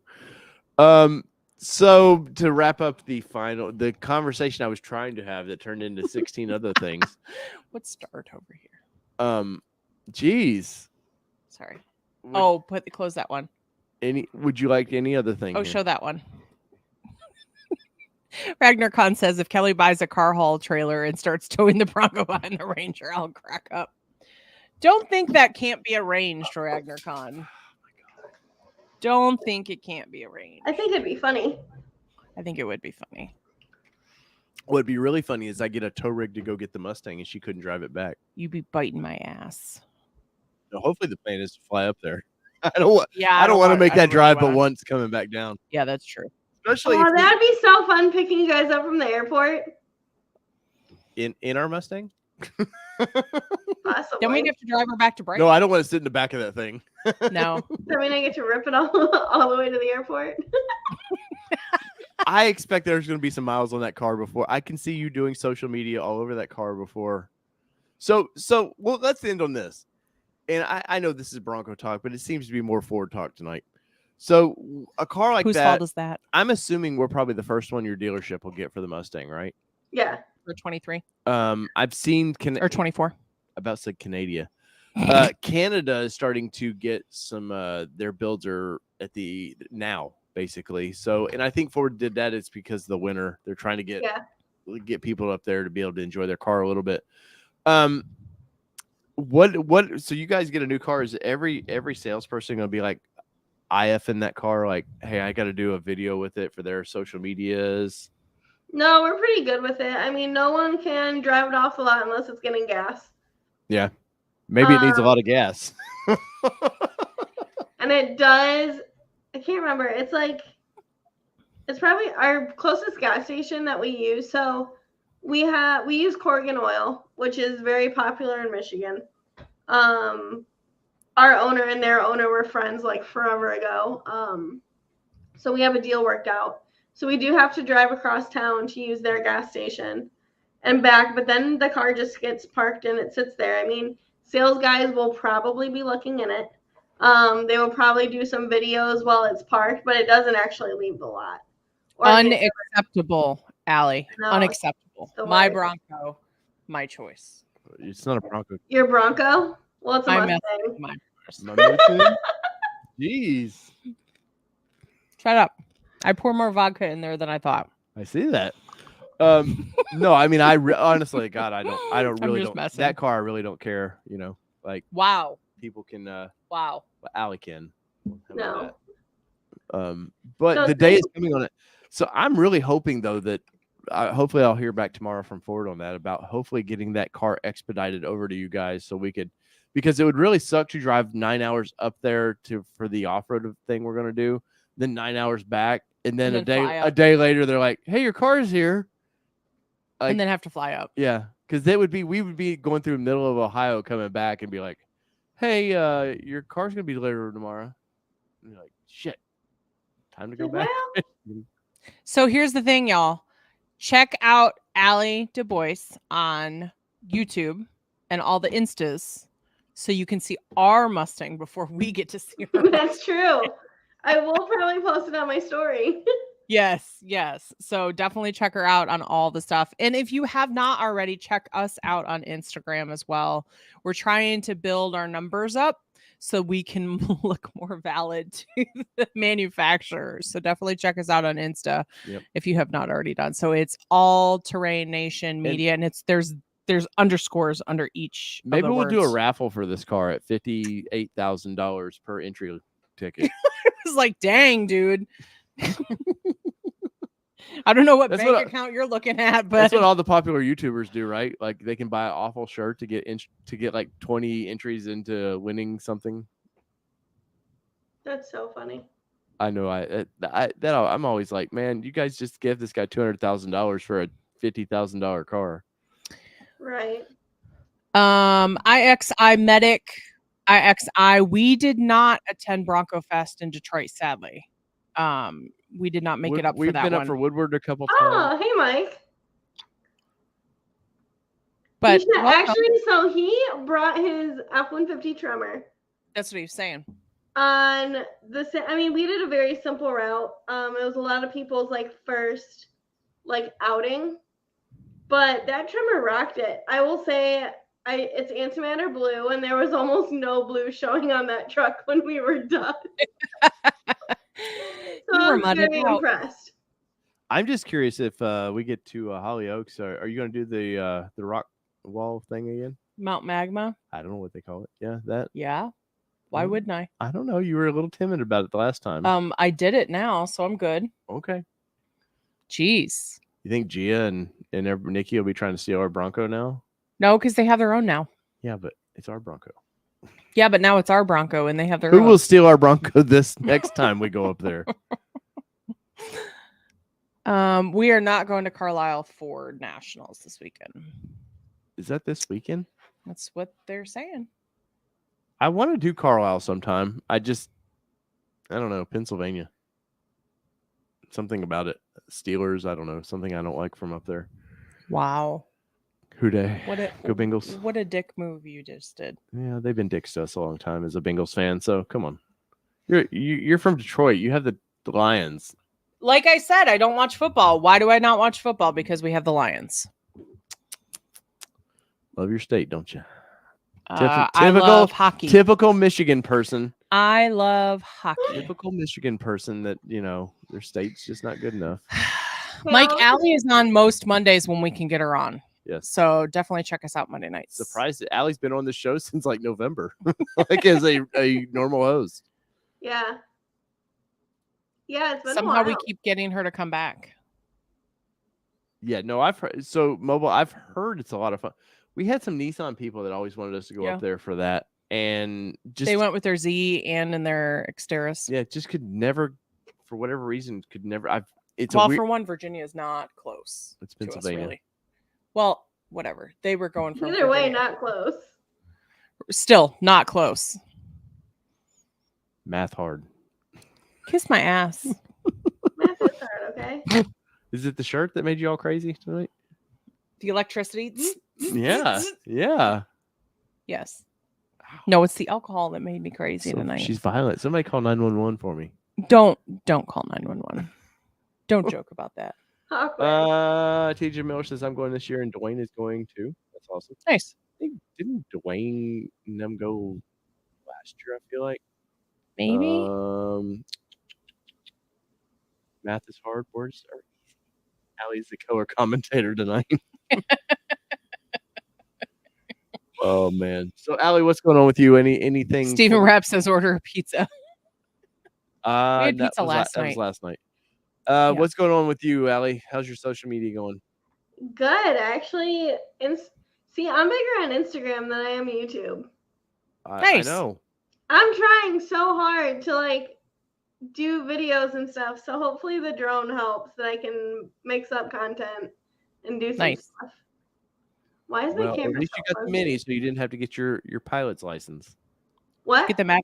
So to wrap up the conversation I was trying to have that turned into 16 other things. Let's start over here. Geez. Sorry. Would, Close that one. Would you like any other thing? Oh, here? show that one. Ragnar Khan says if Kelly buys a car haul trailer and starts towing the Bronco behind the Ranger, I'll crack up. Don't think that can't be arranged, Ragnar Khan. Don't think it can't be arranged. I think it'd be funny. I think it would be funny. What'd be really funny is I get a tow rig to go get the Mustang and she couldn't drive it back. You'd be biting my ass. So hopefully the plan is to fly up there. I don't want to make that drive but once coming back down. Yeah, that's true. Especially that'd be so fun picking you guys up from the airport. In our Mustang? Possibly. Then we'd have to drive her back to Brighton. No, I don't want to sit in the back of that thing. No. I mean, I get to rip it all the way to the airport. I expect there's going to be some miles on that car before. I can see you doing social media all over that car before. So well, let's end on this. And I know this is Bronco talk, but it seems to be more Ford talk tonight. So a car like Whose fault is that? I'm assuming we're probably the first one your dealership will get for the Mustang, right? Yeah. For 23. I've seen or 24. About to say Canada. Canada is starting to get some their builds are at the now basically. So and I think Ford did that. It's because of the winter. They're trying to get people up there to be able to enjoy their car a little bit. What so you guys get a new car, is every salesperson gonna be like IF in that car, like, hey, I gotta do a video with it for their social medias? No, we're pretty good with it. I mean, no one can drive it off the lot unless it's getting gas. Yeah. Maybe it needs a lot of gas. And it does. I can't remember. It's probably our closest gas station that we use. So we use Corrigan oil, which is very popular in Michigan. Our owner and their owner were friends like forever ago. So we have a deal worked out. So we do have to drive across town to use their gas station and back, but then the car just gets parked and it sits there. I mean, sales guys will probably be looking in it. They will probably do some videos while it's parked, but it doesn't actually leave the lot. Unacceptable, Allie. No, unacceptable. My Bronco, my choice. It's not a Bronco. Your Bronco? Well, it's a Mustang. My Mustang? Jeez. Shut up. I pour more vodka in there than I thought. I see that. No, I mean, honestly, God, I don't really don't. Messing. That car, I really don't care. You know, like wow, people can. Wow, Allie can. No. But so the day is coming on it, so I'm really hoping though that hopefully I'll hear back tomorrow from Ford on that about hopefully getting that car expedited over to you guys so we could, because it would really suck to drive 9 hours up there for the off-road thing we're gonna do, then 9 hours back. And then a day later, they're like, "Hey, your car's here," and then have to fly up. Yeah, because we would be going through the middle of Ohio, coming back, and be like, "Hey, your car's gonna be delivered tomorrow." And you're like, "Shit, time to go back." So here's the thing, y'all. Check out Allie Du Bois on YouTube and all the Instas, so you can see our Mustang before we get to see her. That's true. I will probably post it on my story. Yes. So definitely check her out on all the stuff. And if you have not already, check us out on Instagram as well. We're trying to build our numbers up so we can look more valid to the manufacturers. So definitely check us out on Insta if you have not already done. So it's All Terrain Nation Media, and it's there's underscores under each. Maybe we'll do a raffle for this car at $58,000 per entry ticket. It's like, dang, dude. I don't know what bank account you're looking at, but that's what all the popular YouTubers do, right? Like they can buy an awful shirt to get like 20 entries into winning something. That's so funny. I know. I'm always like, man, you guys just give this guy $200,000 for a $50,000 car. Right. IXI Medic. IXI, we did not attend Bronco Fest in Detroit, sadly. We did not make it up for that one. We've been up for Woodward a couple times. Oh, hey, Mike. But actually, so he brought his F-150 Tremor. That's what he was saying. on I mean, we did a very simple route. It was a lot of people's like first like outing, but that trimmer rocked it. I will say, it's antimatter blue, and there was almost no blue showing on that truck when we were done. So You I were was mudded very out. impressed. I'm just curious if we get to Hollyoaks, are you going to do the rock wall thing again? Mount Magma. I don't know what they call it. Yeah, that. Yeah. Why wouldn't I? I don't know. You were a little timid about it the last time. I did it now, so I'm good. Okay. Jeez. You think Gia and Nikki will be trying to steal our Bronco now? No, because they have their own now. Yeah, but it's our Bronco. Yeah, but now it's our Bronco, and they have their Who own. will steal our Bronco this next time we go up there? We are not going to Carlisle Ford Nationals this weekend. Is that this weekend? That's what they're saying. I want to do Carlisle sometime. I don't know, Pennsylvania. Something about it. Steelers, I don't know. Something I don't like from up there. Wow. Who day? Go Bengals. What a dick move you just did. Yeah, they've been dicks to us a long time as a Bengals fan, so come on. You're from Detroit. You have the Lions. Like I said, I don't watch football. Why do I not watch football? Because we have the Lions. Love your state, don't you? I love hockey. Typical Michigan person. I love hockey. Typical Michigan person that, their state's just not good enough. Mike, Allie is on most Mondays when we can get her on. Yes. So definitely check us out Monday nights. Surprised that Allie's been on the show since like November. Like as a normal host. Yeah. Yeah, it's been Somehow a while. we keep getting her to come back. Yeah, no, I've heard. So mobile, I've heard it's a lot of fun. We had some Nissan people that always wanted us to go up there for that, and they went with their Z and in their Xteris. Yeah, just could never, for whatever reason, could never. For one, Virginia is not close. It's Pennsylvania. To us, really. Well, whatever. They were going from either way, not close. Still not close. Math hard. Kiss my ass. Math is hard, okay? Is it the shirt that made you all crazy tonight? The electricity? Yeah. Yeah. Yes. No, it's the alcohol that made me crazy tonight. She's violent. Somebody call 911 for me. Don't call 911. Don't joke about that. TJ Miller says I'm going this year and Dwayne is going too. That's awesome. Nice. I think, didn't Dwayne and them go last year, I feel like? Maybe. Math is hard. Words are easy. Allie's the killer commentator tonight. Oh man. So Allie, what's going on with you? Anything? Stephen Rapp says order a pizza. We had pizza last night. That was last night. What's going on with you, Allie? How's your social media going? Good, actually. See, I'm bigger on Instagram than I am YouTube. Nice. I know. I'm trying so hard to do videos and stuff. So hopefully the drone helps that I can mix up content and do some stuff. Why is my camera? At least you got the mini, so you didn't have to get your pilot's license. What? Get the Mavic.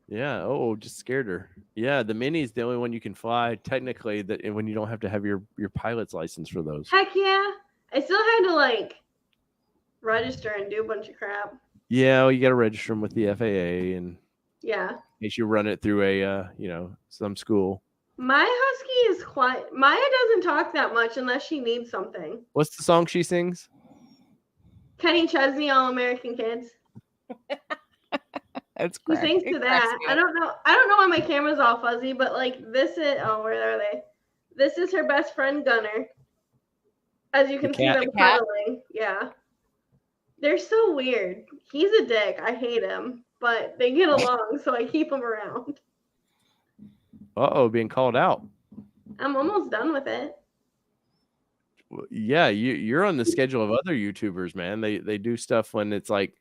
Yeah. Oh, just scared her. Yeah, the mini is the only one you can fly technically. That when you don't have to have your pilot's license for those. Heck yeah! I still had to register and do a bunch of crap. Yeah, well, you got to register them with the FAA and. Yeah. In case you run it through a some school. My husky is quiet. Maya doesn't talk that much unless she needs something. What's the song she sings? Kenny Chesney, All American Kids. That's great. He sings to that. I don't know why my camera's all fuzzy, but this is where are they? This is her best friend Gunner. As you can see them cuddling. Yeah. They're so weird. He's a dick. I hate him. But they get along, so I keep them around. Being called out. I'm almost done with it. Yeah, you're on the schedule of other YouTubers, man. They do stuff when it's like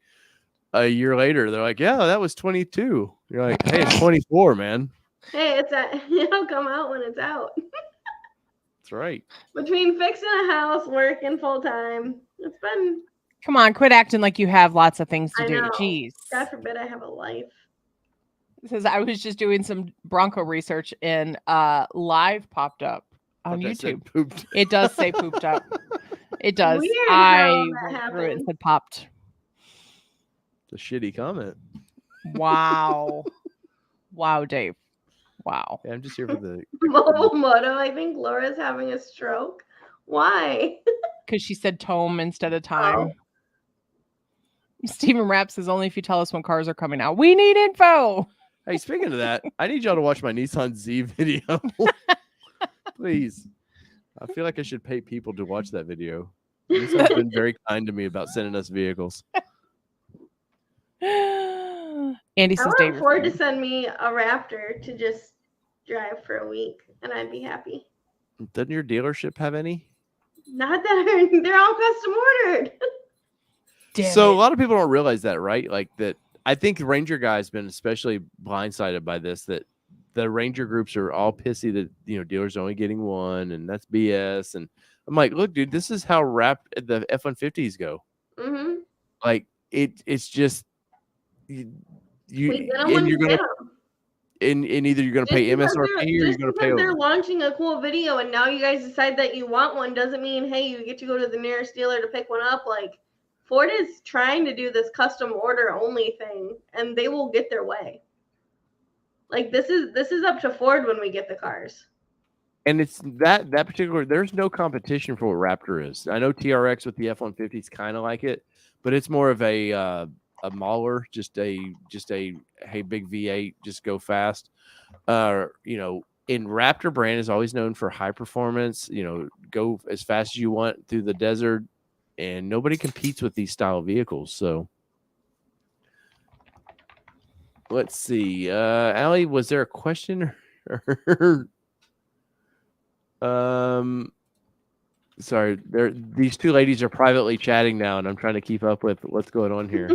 a year later. They're like, yeah, that was 22. You're like, hey, it's 24, man. Hey, it'll come out when it's out. That's right. Between fixing a house, working full time, it's been. Come on, quit acting like you have lots of things to do. Know. Jeez. God forbid I have a life. It says I was just doing some Bronco research and live popped up on YouTube. It does say pooped up. It does. Weird I went through it and said popped. It's a shitty comment. Wow. Wow, Dave. Wow. Yeah, I'm just here for the. Momomoto, I think Laura's having a stroke. Why? Because she said tome instead of Oh. time. Stephen Rapp says only if you tell us when cars are coming out. We need info. Hey, speaking of that, I need y'all to watch my Nissan Z video. Please. I feel like I should pay people to watch that video. Nissan's been very kind to me about sending us vehicles. Andy I says want Dave. Ford to send me a Raptor to just drive for a week, and I'd be happy. Doesn't your dealership have any? Not that they're all custom ordered. So a lot of people don't realize that, right? Like that. I think Ranger guy's been especially blindsided by this. That the Ranger groups are all pissy that dealers are only getting one, and that's BS. And I'm like, look, dude, this is how the F-150s go. Mm-hmm. Like it's just We get them when you're we gonna get them. and either you're gonna pay MSRP or you're gonna pay over. They're launching a cool video, and now you guys decide that you want one doesn't mean hey you get to go to the nearest dealer to pick one up. Like Ford is trying to do this custom order only thing, and they will get their way. Like this is up to Ford when we get the cars. And it's that particular. There's no competition for what Raptor is. I know TRX with the F-150 is kind of like it, but it's more of a mauler, just a hey big V8, just go fast. In Raptor brand is always known for high performance. Go as fast as you want through the desert, and nobody competes with these style vehicles. So. Let's see. Allie, was there a question? Sorry. These two ladies are privately chatting now, and I'm trying to keep up with what's going on here.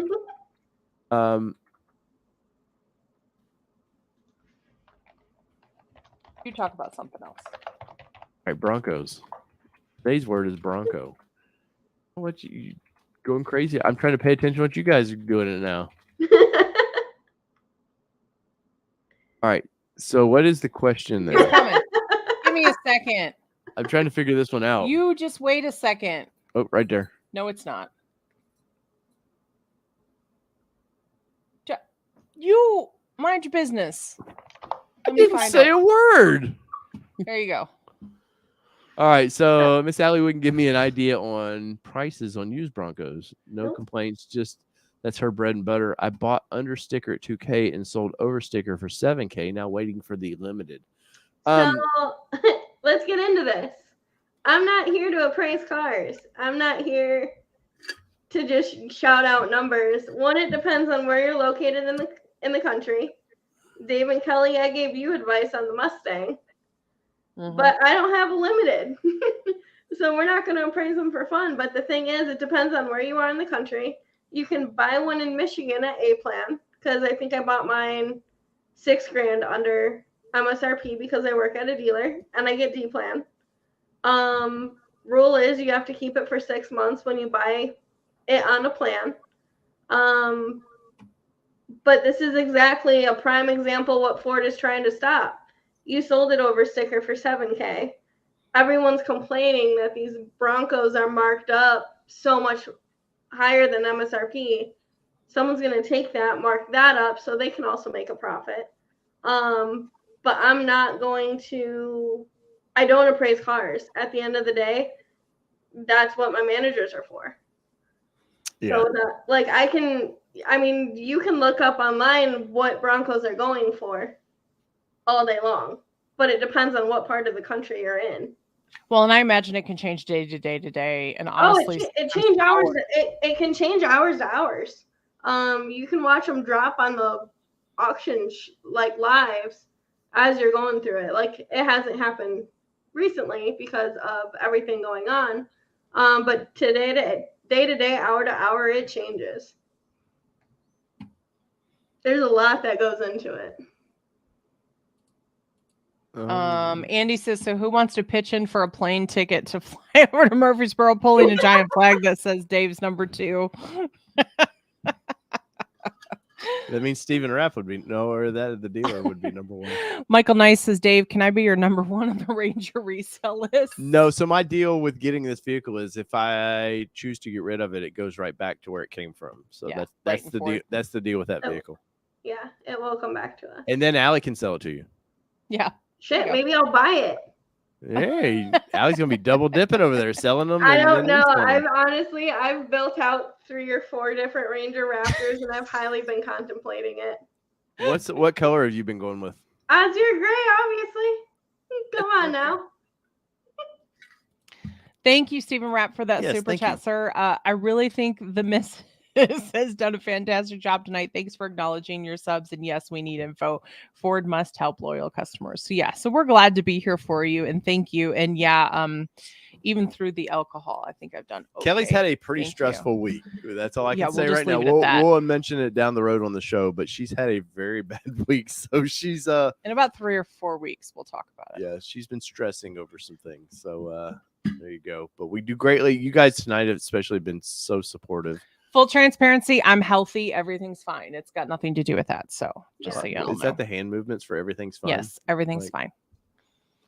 You talk about something else. All right, Broncos. Today's word is Bronco. What you going crazy? I'm trying to pay attention to what you guys are doing it now. All right. So what is the question there? Give me a second. I'm trying to figure this one out. You just wait a second. Oh, right there. No, it's not. You mind your business. I didn't say a word. There you go. All right. So Miss Allie wouldn't give me an idea on prices on used Broncos. No complaints. Just that's her bread and butter. I bought under sticker at $2,000 and sold over sticker for $7,000. Now waiting for the limited. So let's get into this. I'm not here to appraise cars. I'm not here to just shout out numbers. One, it depends on where you're located in the country. Dave and Kelly, I gave you advice on the Mustang, but I don't have a limited. So we're not going to appraise them for fun. But the thing is, it depends on where you are in the country. You can buy one in Michigan at A-Plan, because I think I bought mine $6,000 under MSRP because I work at a dealer and I get D-Plan. Rule is you have to keep it for 6 months when you buy it on a plan. But this is exactly a prime example what Ford is trying to stop. You sold it over sticker for $7,000. Everyone's complaining that these Broncos are marked up so much higher than MSRP. Someone's going to take that, mark that up so they can also make a profit. But I'm not going to, I don't appraise cars. At the end of the day, that's what my managers are for. Yeah. So you can look up online what Broncos are going for all day long, but it depends on what part of the country you're in. Well, and I imagine it can change day to day to day, and honestly, it change hours. It can change hours to hours. You can watch them drop on the auction lives as you're going through it. Like it hasn't happened recently because of everything going on, but day to day, hour to hour, it changes. There's a lot that goes into it. Andy says, so who wants to pitch in for a plane ticket to fly over to Murfreesboro pulling a giant flag that says Dave's number 2? That means Stephen Rapp would be the dealer would be number 1. Michael Nice says, Dave, can I be your number 1 on the Ranger resale list? No. So my deal with getting this vehicle is if I choose to get rid of it, it goes right back to where it came from. So that's the deal. That's the deal with that vehicle. Yeah, it will come back to us. And then Allie can sell it to you. Yeah. Shit, Yeah. maybe I'll buy it. Hey, Allie's gonna be double dipping over there, selling them. I and don't then know. reselling them. I've built out 3 or 4 different Ranger Raptors, and I've highly been contemplating it. What color have you been going with? Azure gray, obviously. Come on now. Thank you, Stephen Rapp, for that Yes, super thank chat, you. sir. I really think the miss has done a fantastic job tonight. Thanks for acknowledging your subs. And yes, we need info. Ford must help loyal customers. So yeah, so we're glad to be here for you, and thank you. And yeah, even through the alcohol, I think I've done okay. Kelly's had a pretty Thank stressful you. week. That's all I can Yeah, say we'll just right now. leave it at that. We'll mention it down the road on the show, but she's had a very bad week. So she's In about 3 or 4 weeks, we'll talk about it. yeah, she's been stressing over some things. So there you go. But we do greatly. You guys tonight have especially been so supportive. Full transparency, I'm healthy. Everything's fine. It's got nothing to do with that. So just so you all Is know. that the hand movements for everything's fine? Yes, everything's Like- fine.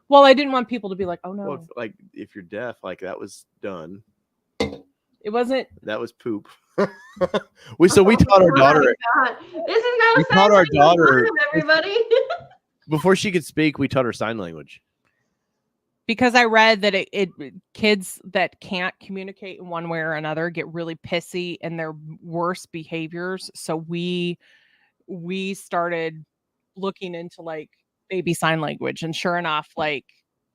Well, I didn't want people to be like, oh no. Well, if you're deaf, like that was done. It wasn't. That was poop. we taught our daughter. God. This is not We a taught our sign daughter- language, everybody. Before she could speak, we taught her sign language. Because I read that it kids that can't communicate in one way or another get really pissy and their worse behaviors. So we started looking into like baby sign language, and sure enough, like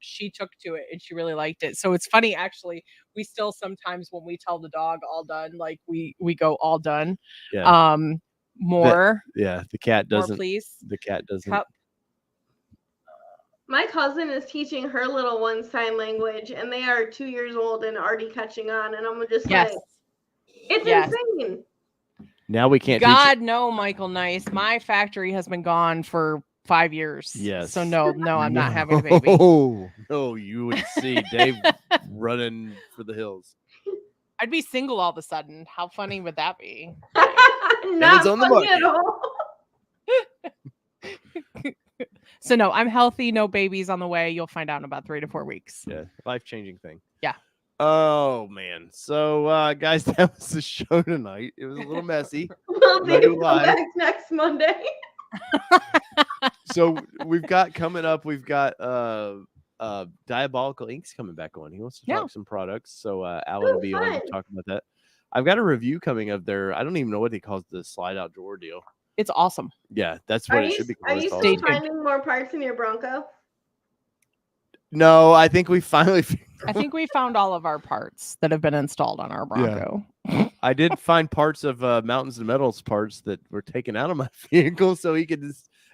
she took to it and she really liked it. So it's funny, actually. We still sometimes when we tell the dog all done, like we go all done. Yeah. More. The cat More, doesn't. please. The cat doesn't. Cup. My cousin is teaching her little one sign language, and they are 2 years old and already catching on. And I'm just Yes. like, it's Yes. insane. Now we can't. God, no, Michael Nice. My factory has been gone for 5 years. Yes. So no, I'm not having a baby. No, you would see Dave running for the hills. I'd be single all of a sudden. How funny would that be? Not on the funny at market. all. So no, I'm healthy. No babies on the way. You'll find out in about 3 to 4 weeks. Yeah, life-changing thing. Yeah. Oh man. So guys, that was the show tonight. It was a little messy. We'll Not see gonna you lie. back next Monday. So we've got coming up. We've got Diabolical Inks coming back on. He wants to talk some products. So Alan will be on to fun. talk about that. I've got a review coming of their. I don't even know what he calls the slide out drawer deal. It's awesome. Yeah, that's what Are it you, should be are called. you It's still awesome. finding more parts in your Bronco? No, I think we finally. I think we found all of our parts that have been installed on our Bronco. I did find parts of Mountains and Metals parts that were taken out of my vehicle, so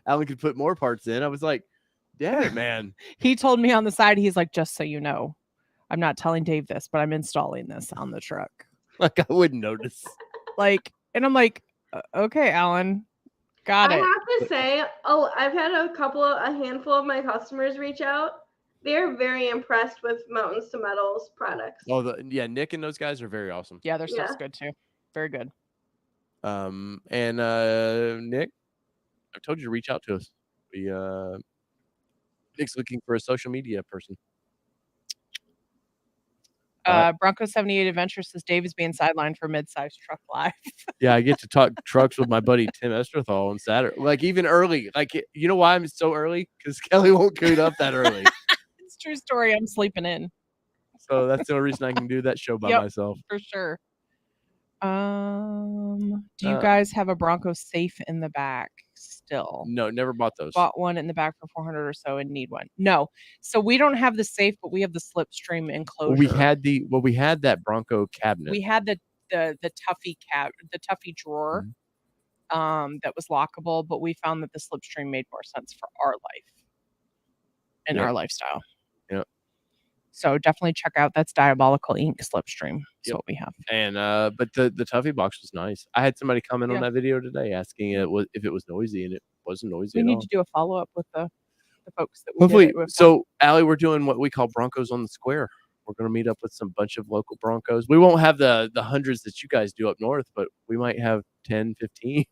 Alan could put more parts in. I was like, "Damn it, man!" He told me on the side, he's like, just so you know, I'm not telling Dave this, but I'm installing this on the truck. Like I wouldn't notice. Like, and I'm like, okay, Alan, got I it. have to say, I've had a handful of my customers reach out. They're very impressed with Mountains to Metals products. Oh, Nick and those guys are very awesome. Yeah, their stuff's Yeah. good too. Very good. And Nick, I've told you to reach out to us. Nick's looking for a social media person. Bronco 78 Adventure says Dave is being sidelined for mid-sized truck live. Yeah, I get to talk trucks with my buddy Tim Esterthal on Saturday. Like even early. Like you know why I'm so early? Because Kelly won't coot up that early. It's a true story. I'm sleeping in. So that's the only reason I can do that show by myself. For sure. Do you guys have a Bronco safe in the back still? No, never bought those. Bought one in the back for 400 or so and need one. No. So we don't have the safe, but we have the slipstream enclosure. We had that Bronco cabinet. We had the Tuffy the Tuffy drawer that was lockable, but we found that the slipstream made more sense for our life and our lifestyle. Yeah. So definitely check out that's Diabolical Ink slipstream. That's what we have. And but the Tuffy box was nice. I had somebody comment on that video today asking if it was noisy, and it wasn't noisy. We at need all. to do a follow up with the folks that we Hopefully. did it with. So Allie, we're doing what we call Broncos on the Square. We're going to meet up with some bunch of local Broncos. We won't have the hundreds that you guys do up north, but we might have 10, 15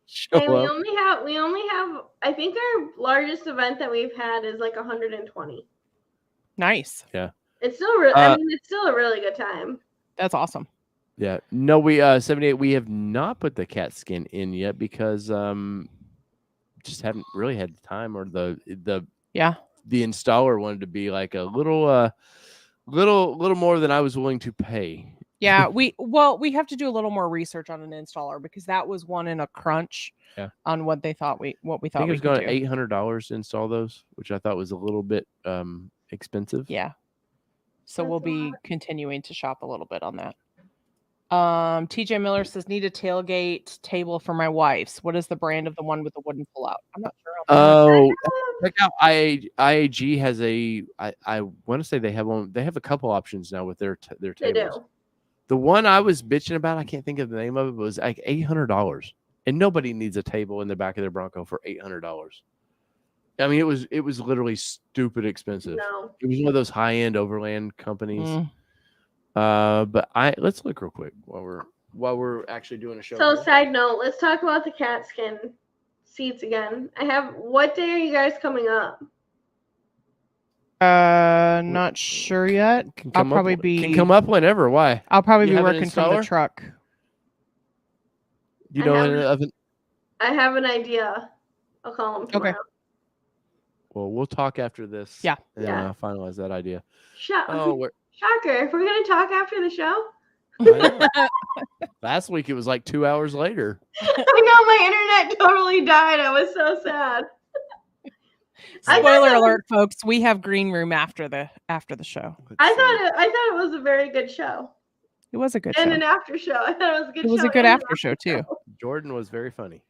show And we up. only have I think our largest event that we've had is like 120. Nice. Yeah. It's still I mean it's still a really good time. That's awesome. Yeah. No, we 78. We have not put the cat skin in yet because just haven't really had the time or the installer wanted to be like a little more than I was willing to pay. Yeah, we have to do a little more research on an installer because that was one in a crunch. Yeah. On what we thought I we think it was could going do. $800 to install those, which I thought was a little bit expensive. Yeah. So That's we'll a be lot. continuing to shop a little bit on that. TJ Miller says need a tailgate table for my wife's. What is the brand of the one with the wooden pull-out? I'm not sure. Oh, check out IAG has I want to say they have one. They have a couple options now with their They tables. do. The one I was bitching about, I can't think of the name of it, but it was like $800, and nobody needs a table in the back of their Bronco for $800. I mean, it was literally stupid expensive. No. It was one of those high end overland companies. But let's look real quick while we're actually doing a show. So, here. side note, let's talk about the cat skin seats again. What day are you guys coming up? Not sure yet. I'll probably can come up whenever. Why? I'll probably You be have an working from the installer? truck. You know, I have an idea. I'll call him tomorrow. Okay. Well, we'll talk after this. Yeah. And Yeah. finalize that idea. Shocker. We're going to talk after the show? Last week it was like 2 hours later. I know, my internet totally died. I was so sad. Spoiler alert, folks. We have green room after the show. I thought it was a very good show. It was a good and show. an after show. I thought it was a good show. It was a good after show too. Jordan was very funny.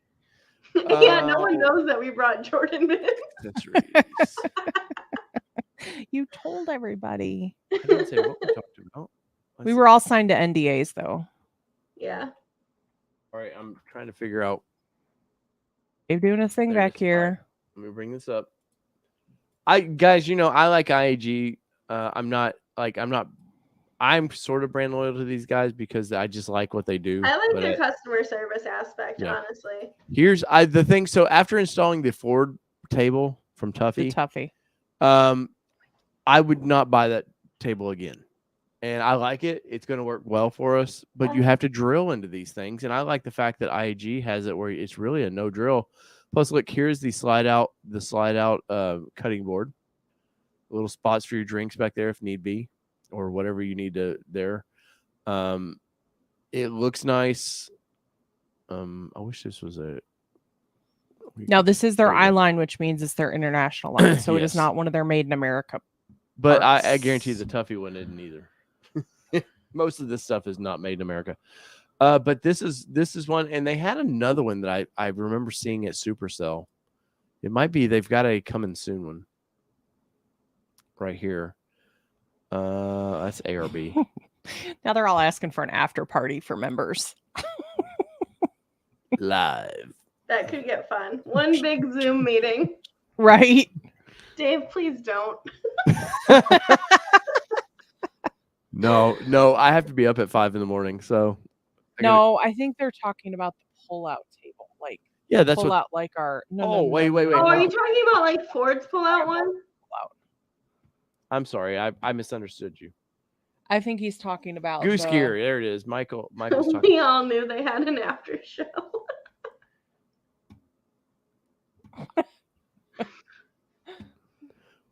Yeah, no one knows that we brought Jordan in. That's right. You told everybody. I didn't say what we talked about. We were all signed to NDAs though. Yeah. All right, I'm trying to figure out. They're doing a thing back here. Let me bring this up. Guys, I like IAG. I'm sort of brand loyal to these guys because I just like what they do. I like their customer service aspect, yeah. honestly. Here's the thing. So after installing the Ford table from Tuffy, I would not buy that table again. And I like it. It's going to work well for us, but you have to drill into these things. And I like the fact that IAG has it where it's really a no drill. Plus, look, here's the slide out cutting board. Little spots for your drinks back there if need be, or whatever you need to there. It looks nice. I wish this was a. Now this is their eye line, which means it's their international line, so yes. It is not one of their made in America. But I guarantee the Tuffy one isn't either. Most of this stuff is not made in America. But this is one, and they had another one that I remember seeing at Supercell. It might be they've got a coming soon one right here. That's ARB. Now they're all asking for an after party for members. Live. That could get fun. One big Zoom meeting. Right. Dave, please don't. No, I have to be up at 5 a.m. So I think they're talking about the pull-out table, like that's pull what. Out like our. Wait. Oh, are you talking about like Ford's pull-out one? I'm sorry, I misunderstood you. I think he's talking about Goose Gear. There it is, Michael's talking. We all knew they had an after show.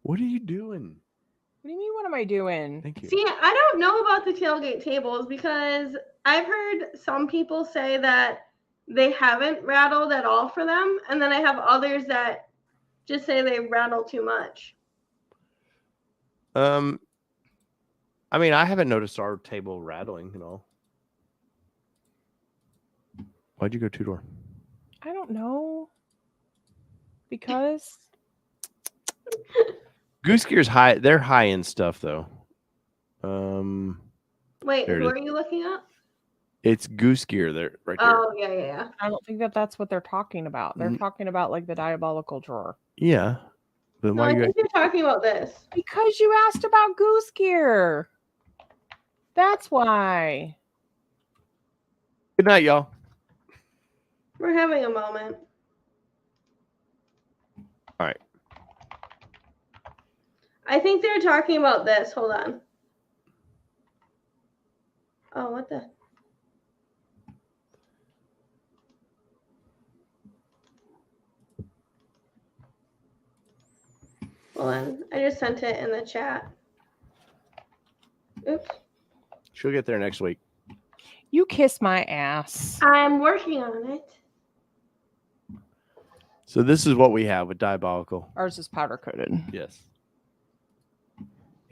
What are you doing? What do you mean? What am I doing? Thank you. See, I don't know about the tailgate tables because I've heard some people say that they haven't rattled at all for them, and then I have others that just say they rattle too much. I mean, I haven't noticed our table rattling at all. Why'd you go two-door? I don't know. Because Goose Gear's high. They're high-end stuff, though. Wait, who are you looking at? It's Goose Gear there, right there. Oh, yeah. I don't think that's what they're talking about. They're talking about like the diabolical drawer. Yeah. But I think you're talking about this. Because you asked about Goose Gear. That's why. Good night, y'all. We're having a moment. All right. I think they're talking about this. Hold on. Oh, what the? Hold on. I just sent it in the chat. Oops. She'll get there next week. You kiss my ass. I'm working on it. So this is what we have with Diabolical. Ours is powder coated. Yes.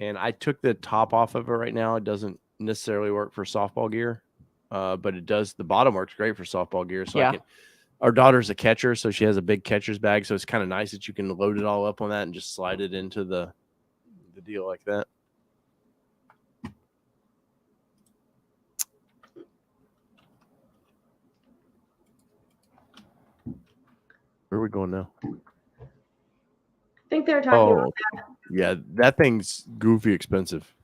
And I took the top off of it right now. It doesn't necessarily work for softball gear, but it does. The bottom works great for softball gear. So Yeah. Our daughter's a catcher, so she has a big catcher's bag. So it's kind of nice that you can load it all up on that and just slide it into the deal like that. Where are we going now? I think they were talking about that. Yeah, that thing's goofy expensive.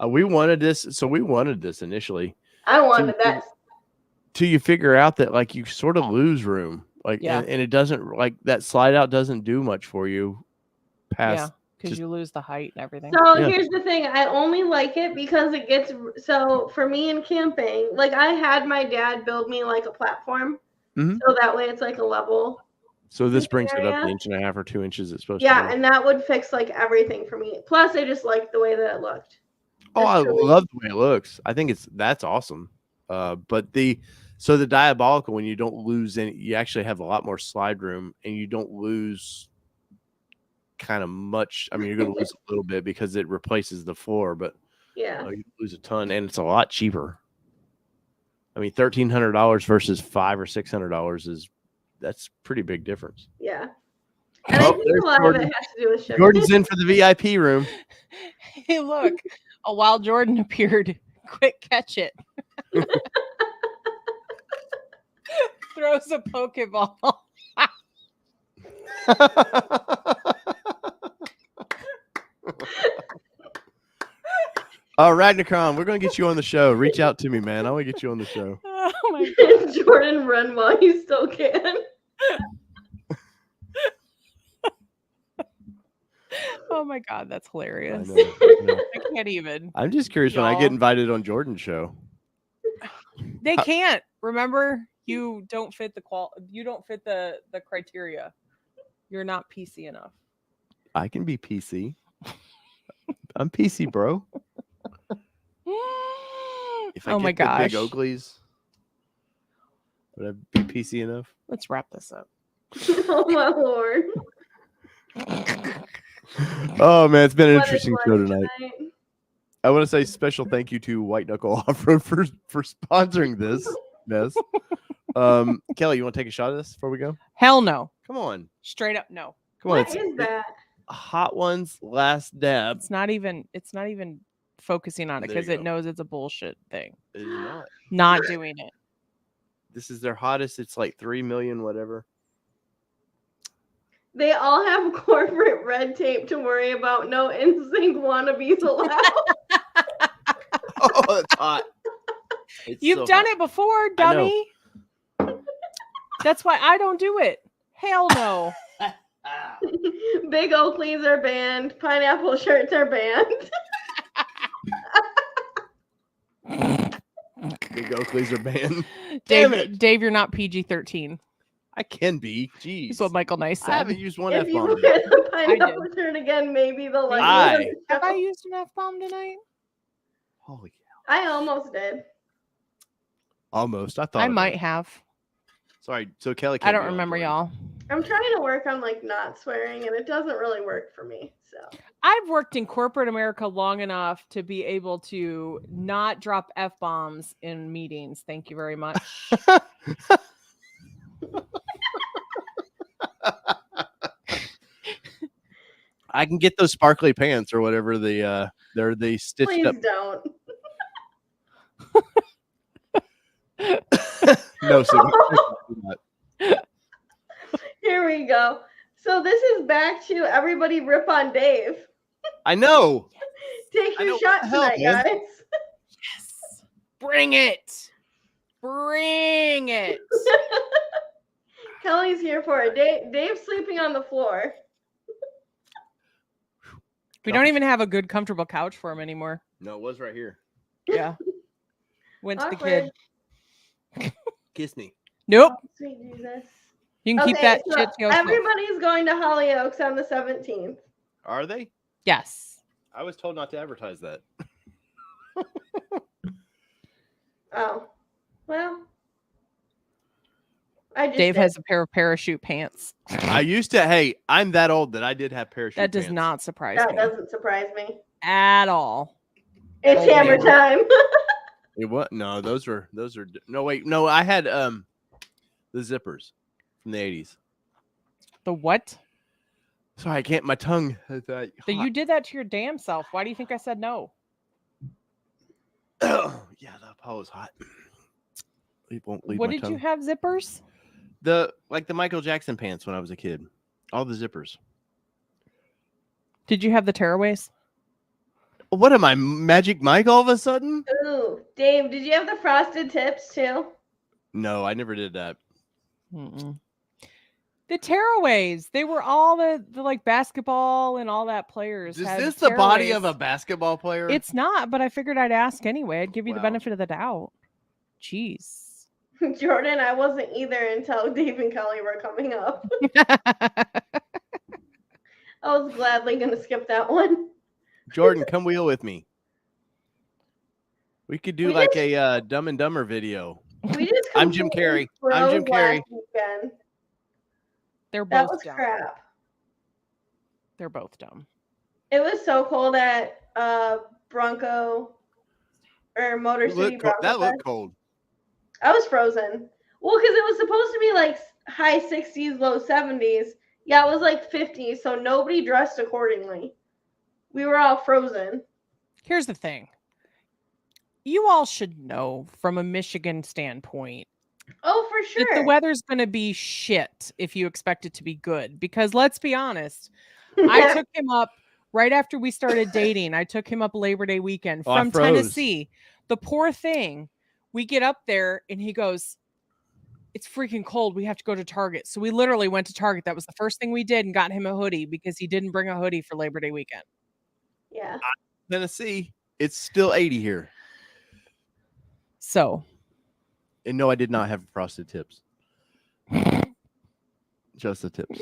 We wanted this, so we wanted this initially. I wanted that. Till you figure out that like you sort of lose room, like Yeah. and it doesn't like that slide out doesn't do much for you. Past because you lose the height and everything. So here's the thing. I only like it because it gets, so for me in camping, like I had my dad build me like a platform. Mhm. So that way it's like a level. So this brings it up area. an inch and a half or 2 inches. It's supposed to. Yeah, be. and that would fix like everything for me. Plus, I just liked the way that it looked. Oh, I truly- love the way it looks. I think that's awesome. But the Diabolical, when you don't lose any, you actually have a lot more slide room, and you don't lose kind of much. I mean, you're going to lose a little bit because it replaces the floor, but Yeah. you lose a ton, and it's a lot cheaper. I mean, $1,300 versus $500 or $600 that's pretty big difference. Yeah. And I think a lot of it has to do with shipping. Jordan's in for the VIP room. Hey, look, a wild Jordan appeared. Quick, catch it. Throws a Pokeball. Ragnacron, we're going to get you on the show. Reach out to me, man. I want to get you on the show. Oh my god. Jordan, run while you still can. Oh my god, that's hilarious. I know. I can't even. I'm just curious when I get invited on Jordan's show. They can't. Remember, you don't fit the the criteria. You're not PC enough. I can be PC. I'm PC, bro. If I Oh get my the gosh. big Oakleys, would I be PC enough? Let's wrap this up. Oh my lord. Oh man, it's been an What interesting is show lunch tonight. I want to say special thank you to White Knuckle Off-Road for sponsoring this mess. Kelly, you want to take a shot of this before we go? Hell no. Come on. Straight up no. Come on. What is that? Hot Ones last dab. It's not even focusing on it There because you it go. knows it's a bullshit thing. It is not. Not doing it. This is their hottest. It's like 3 million, whatever. They all have corporate red tape to worry about. No NSYNC wannabes allowed. Oh, it's hot. It's You've so done hot. it before, I know. dummy. That's why I don't do it. Hell no. Big Oakleys are banned. Pineapple shirts are banned. Big Oakleys are banned. Dave, it. Dave, you're not PG-13. I can be. Jeez. That's what Michael Nice I said. haven't used one If you F-bomb. wear yet. the pineapple shirt again, maybe they'll like Aye. Have I used an F-bomb tonight? Holy cow. I almost did. Almost. I thought I about might it. have. Sorry. So Kelly I can't don't be on remember, Jordan. y'all. I'm trying to work on like not swearing, and it doesn't really work for me. So I've worked in corporate America long enough to be able to not drop F-bombs in meetings. Thank you very much. I can get those sparkly pants or whatever they're stitched please up. don't. No, so Here we go. So this is back to everybody rip on Dave. I know. Take I your know, shot what the hell, tonight, man? guys. Yes. Bring it. Bring it. Kelly's here for it. Dave's sleeping on the floor. We don't even have a good, comfortable couch for him anymore. No, it was right here. Yeah. Went to the Awkward. kid. Kiss me. Nope. Oh, sweet Jesus. You can keep that so shit to yourself. everybody's going to Hollyoaks on the 17th. Are they? Yes. I was told not to advertise that. Oh, well. I just Dave did. has a pair of parachute pants. I used to. Hey, I'm that old that I did have parachute. That does pants. not surprise That me doesn't surprise me. at all. It's Oh, hammer man. time. It what? No, those are no wait, no, I had the zippers from the 80s. The what? Sorry, I can't my tongue is that You did that to your damn self. Why do you think I said no? yeah, the Apollo's hot. It won't leave What my did tongue. you have, zippers? The Michael Jackson pants when I was a kid. All the zippers. Did you have the tearaways? What am I, Magic Mike all of a sudden? Ooh, Dave, did you have the frosted tips too? No, I never did that. Mm-mm. The tearaways. They were all the like basketball and all that players. Is had this the body tearaways. of a basketball player? It's not, but I figured I'd ask anyway. I'd give you the Wow. benefit of the doubt. Jeez. Jordan, I wasn't either until Dave and Kelly were coming up. I was gladly going to skip that one. Jordan, come wheel with me. We could do We like just- a Dumb and Dumber video. We just I'm Jim completely Carrey. I'm Jim froze Carrey. last weekend. They're That both was dumb. crap. They're both dumb. It was so cold at Bronco or Motor City Bronco. That looked Fest. cold. I was frozen. Well, because it was supposed to be like high 60s, low 70s. Yeah, it was like 50, so nobody dressed accordingly. We were all frozen. Here's the thing. You all should know from a Michigan standpoint Oh, for sure. that the weather's going to be shit if you expect it to be good. Because let's be honest, I took him up right after we started dating. I took him up Labor Day weekend Oh, I from froze. Tennessee. The poor thing. We get up there and he goes, it's freaking cold. We have to go to Target. So we literally went to Target. That was the first thing we did and got him a hoodie because he didn't bring a hoodie for Labor Day weekend. Yeah. Tennessee, it's still 80 here. So. And no, I did not have frosted tips. Just the tips.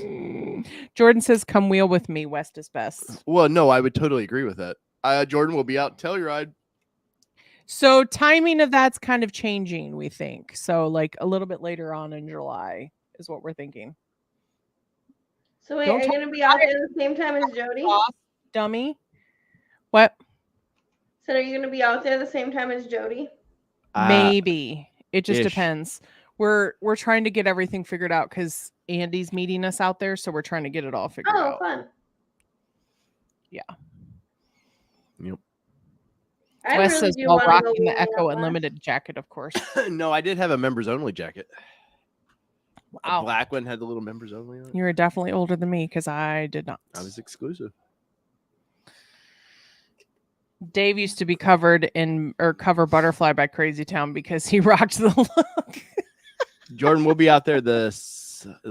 Jordan says, come wheel with me. West is best. Well, no, I would totally agree with that. Jordan will be out Telluride. So timing of that's kind of changing, we think. So like a little bit later on in July is what we're thinking. So wait, Don't are you talk going to be out there at the same time as Jody? Dummy. What? So are you going to be out there the same time as Jody? Maybe. It just ish. depends. We're trying to get everything figured out because Andy's meeting us out there, so we're trying to get it all figured out. Fun. Yeah. Yep. I Wes really says do while want to go rocking the wheeling Echo out west. Unlimited jacket, of course. No, I did have a members only jacket. The Wow. black one had the little members only on it. You were definitely older than me because I did not. I was exclusive. Dave used to be covered in or cover Butterfly by Crazy Town because he rocked the look. Jordan will be out there the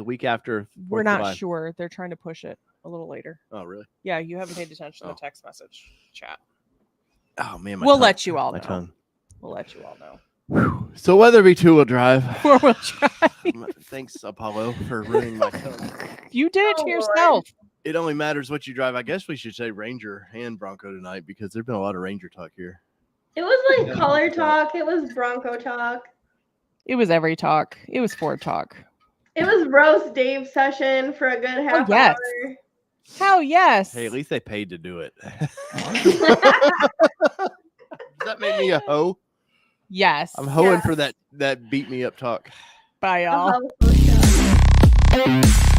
week after. We're 4th of not July. sure. They're trying to push it a little later. Oh, really? Yeah, you haven't paid attention to Oh. the text message chat. Oh, man. We'll let you all my know. tongue. We'll let you all know. Whew. So Weatherby 2-wheel drive. 4-wheel drive. Thanks, Apollo, for ruining my tongue. You did it Oh, to Lord. yourself. It only matters what you drive. I guess we should say Ranger and Bronco tonight because there's been a lot of Ranger talk here. It was like Yeah, color yeah. talk. It was Bronco talk. It was every talk. It was Ford talk. It was roast Dave session for a good half yes. hour. Hell yes. Hey, at least they paid to do it. Does that make me a hoe? Yes. I'm hoeing Yeah. for that beat me up talk. Bye, y'all. Uh-huh.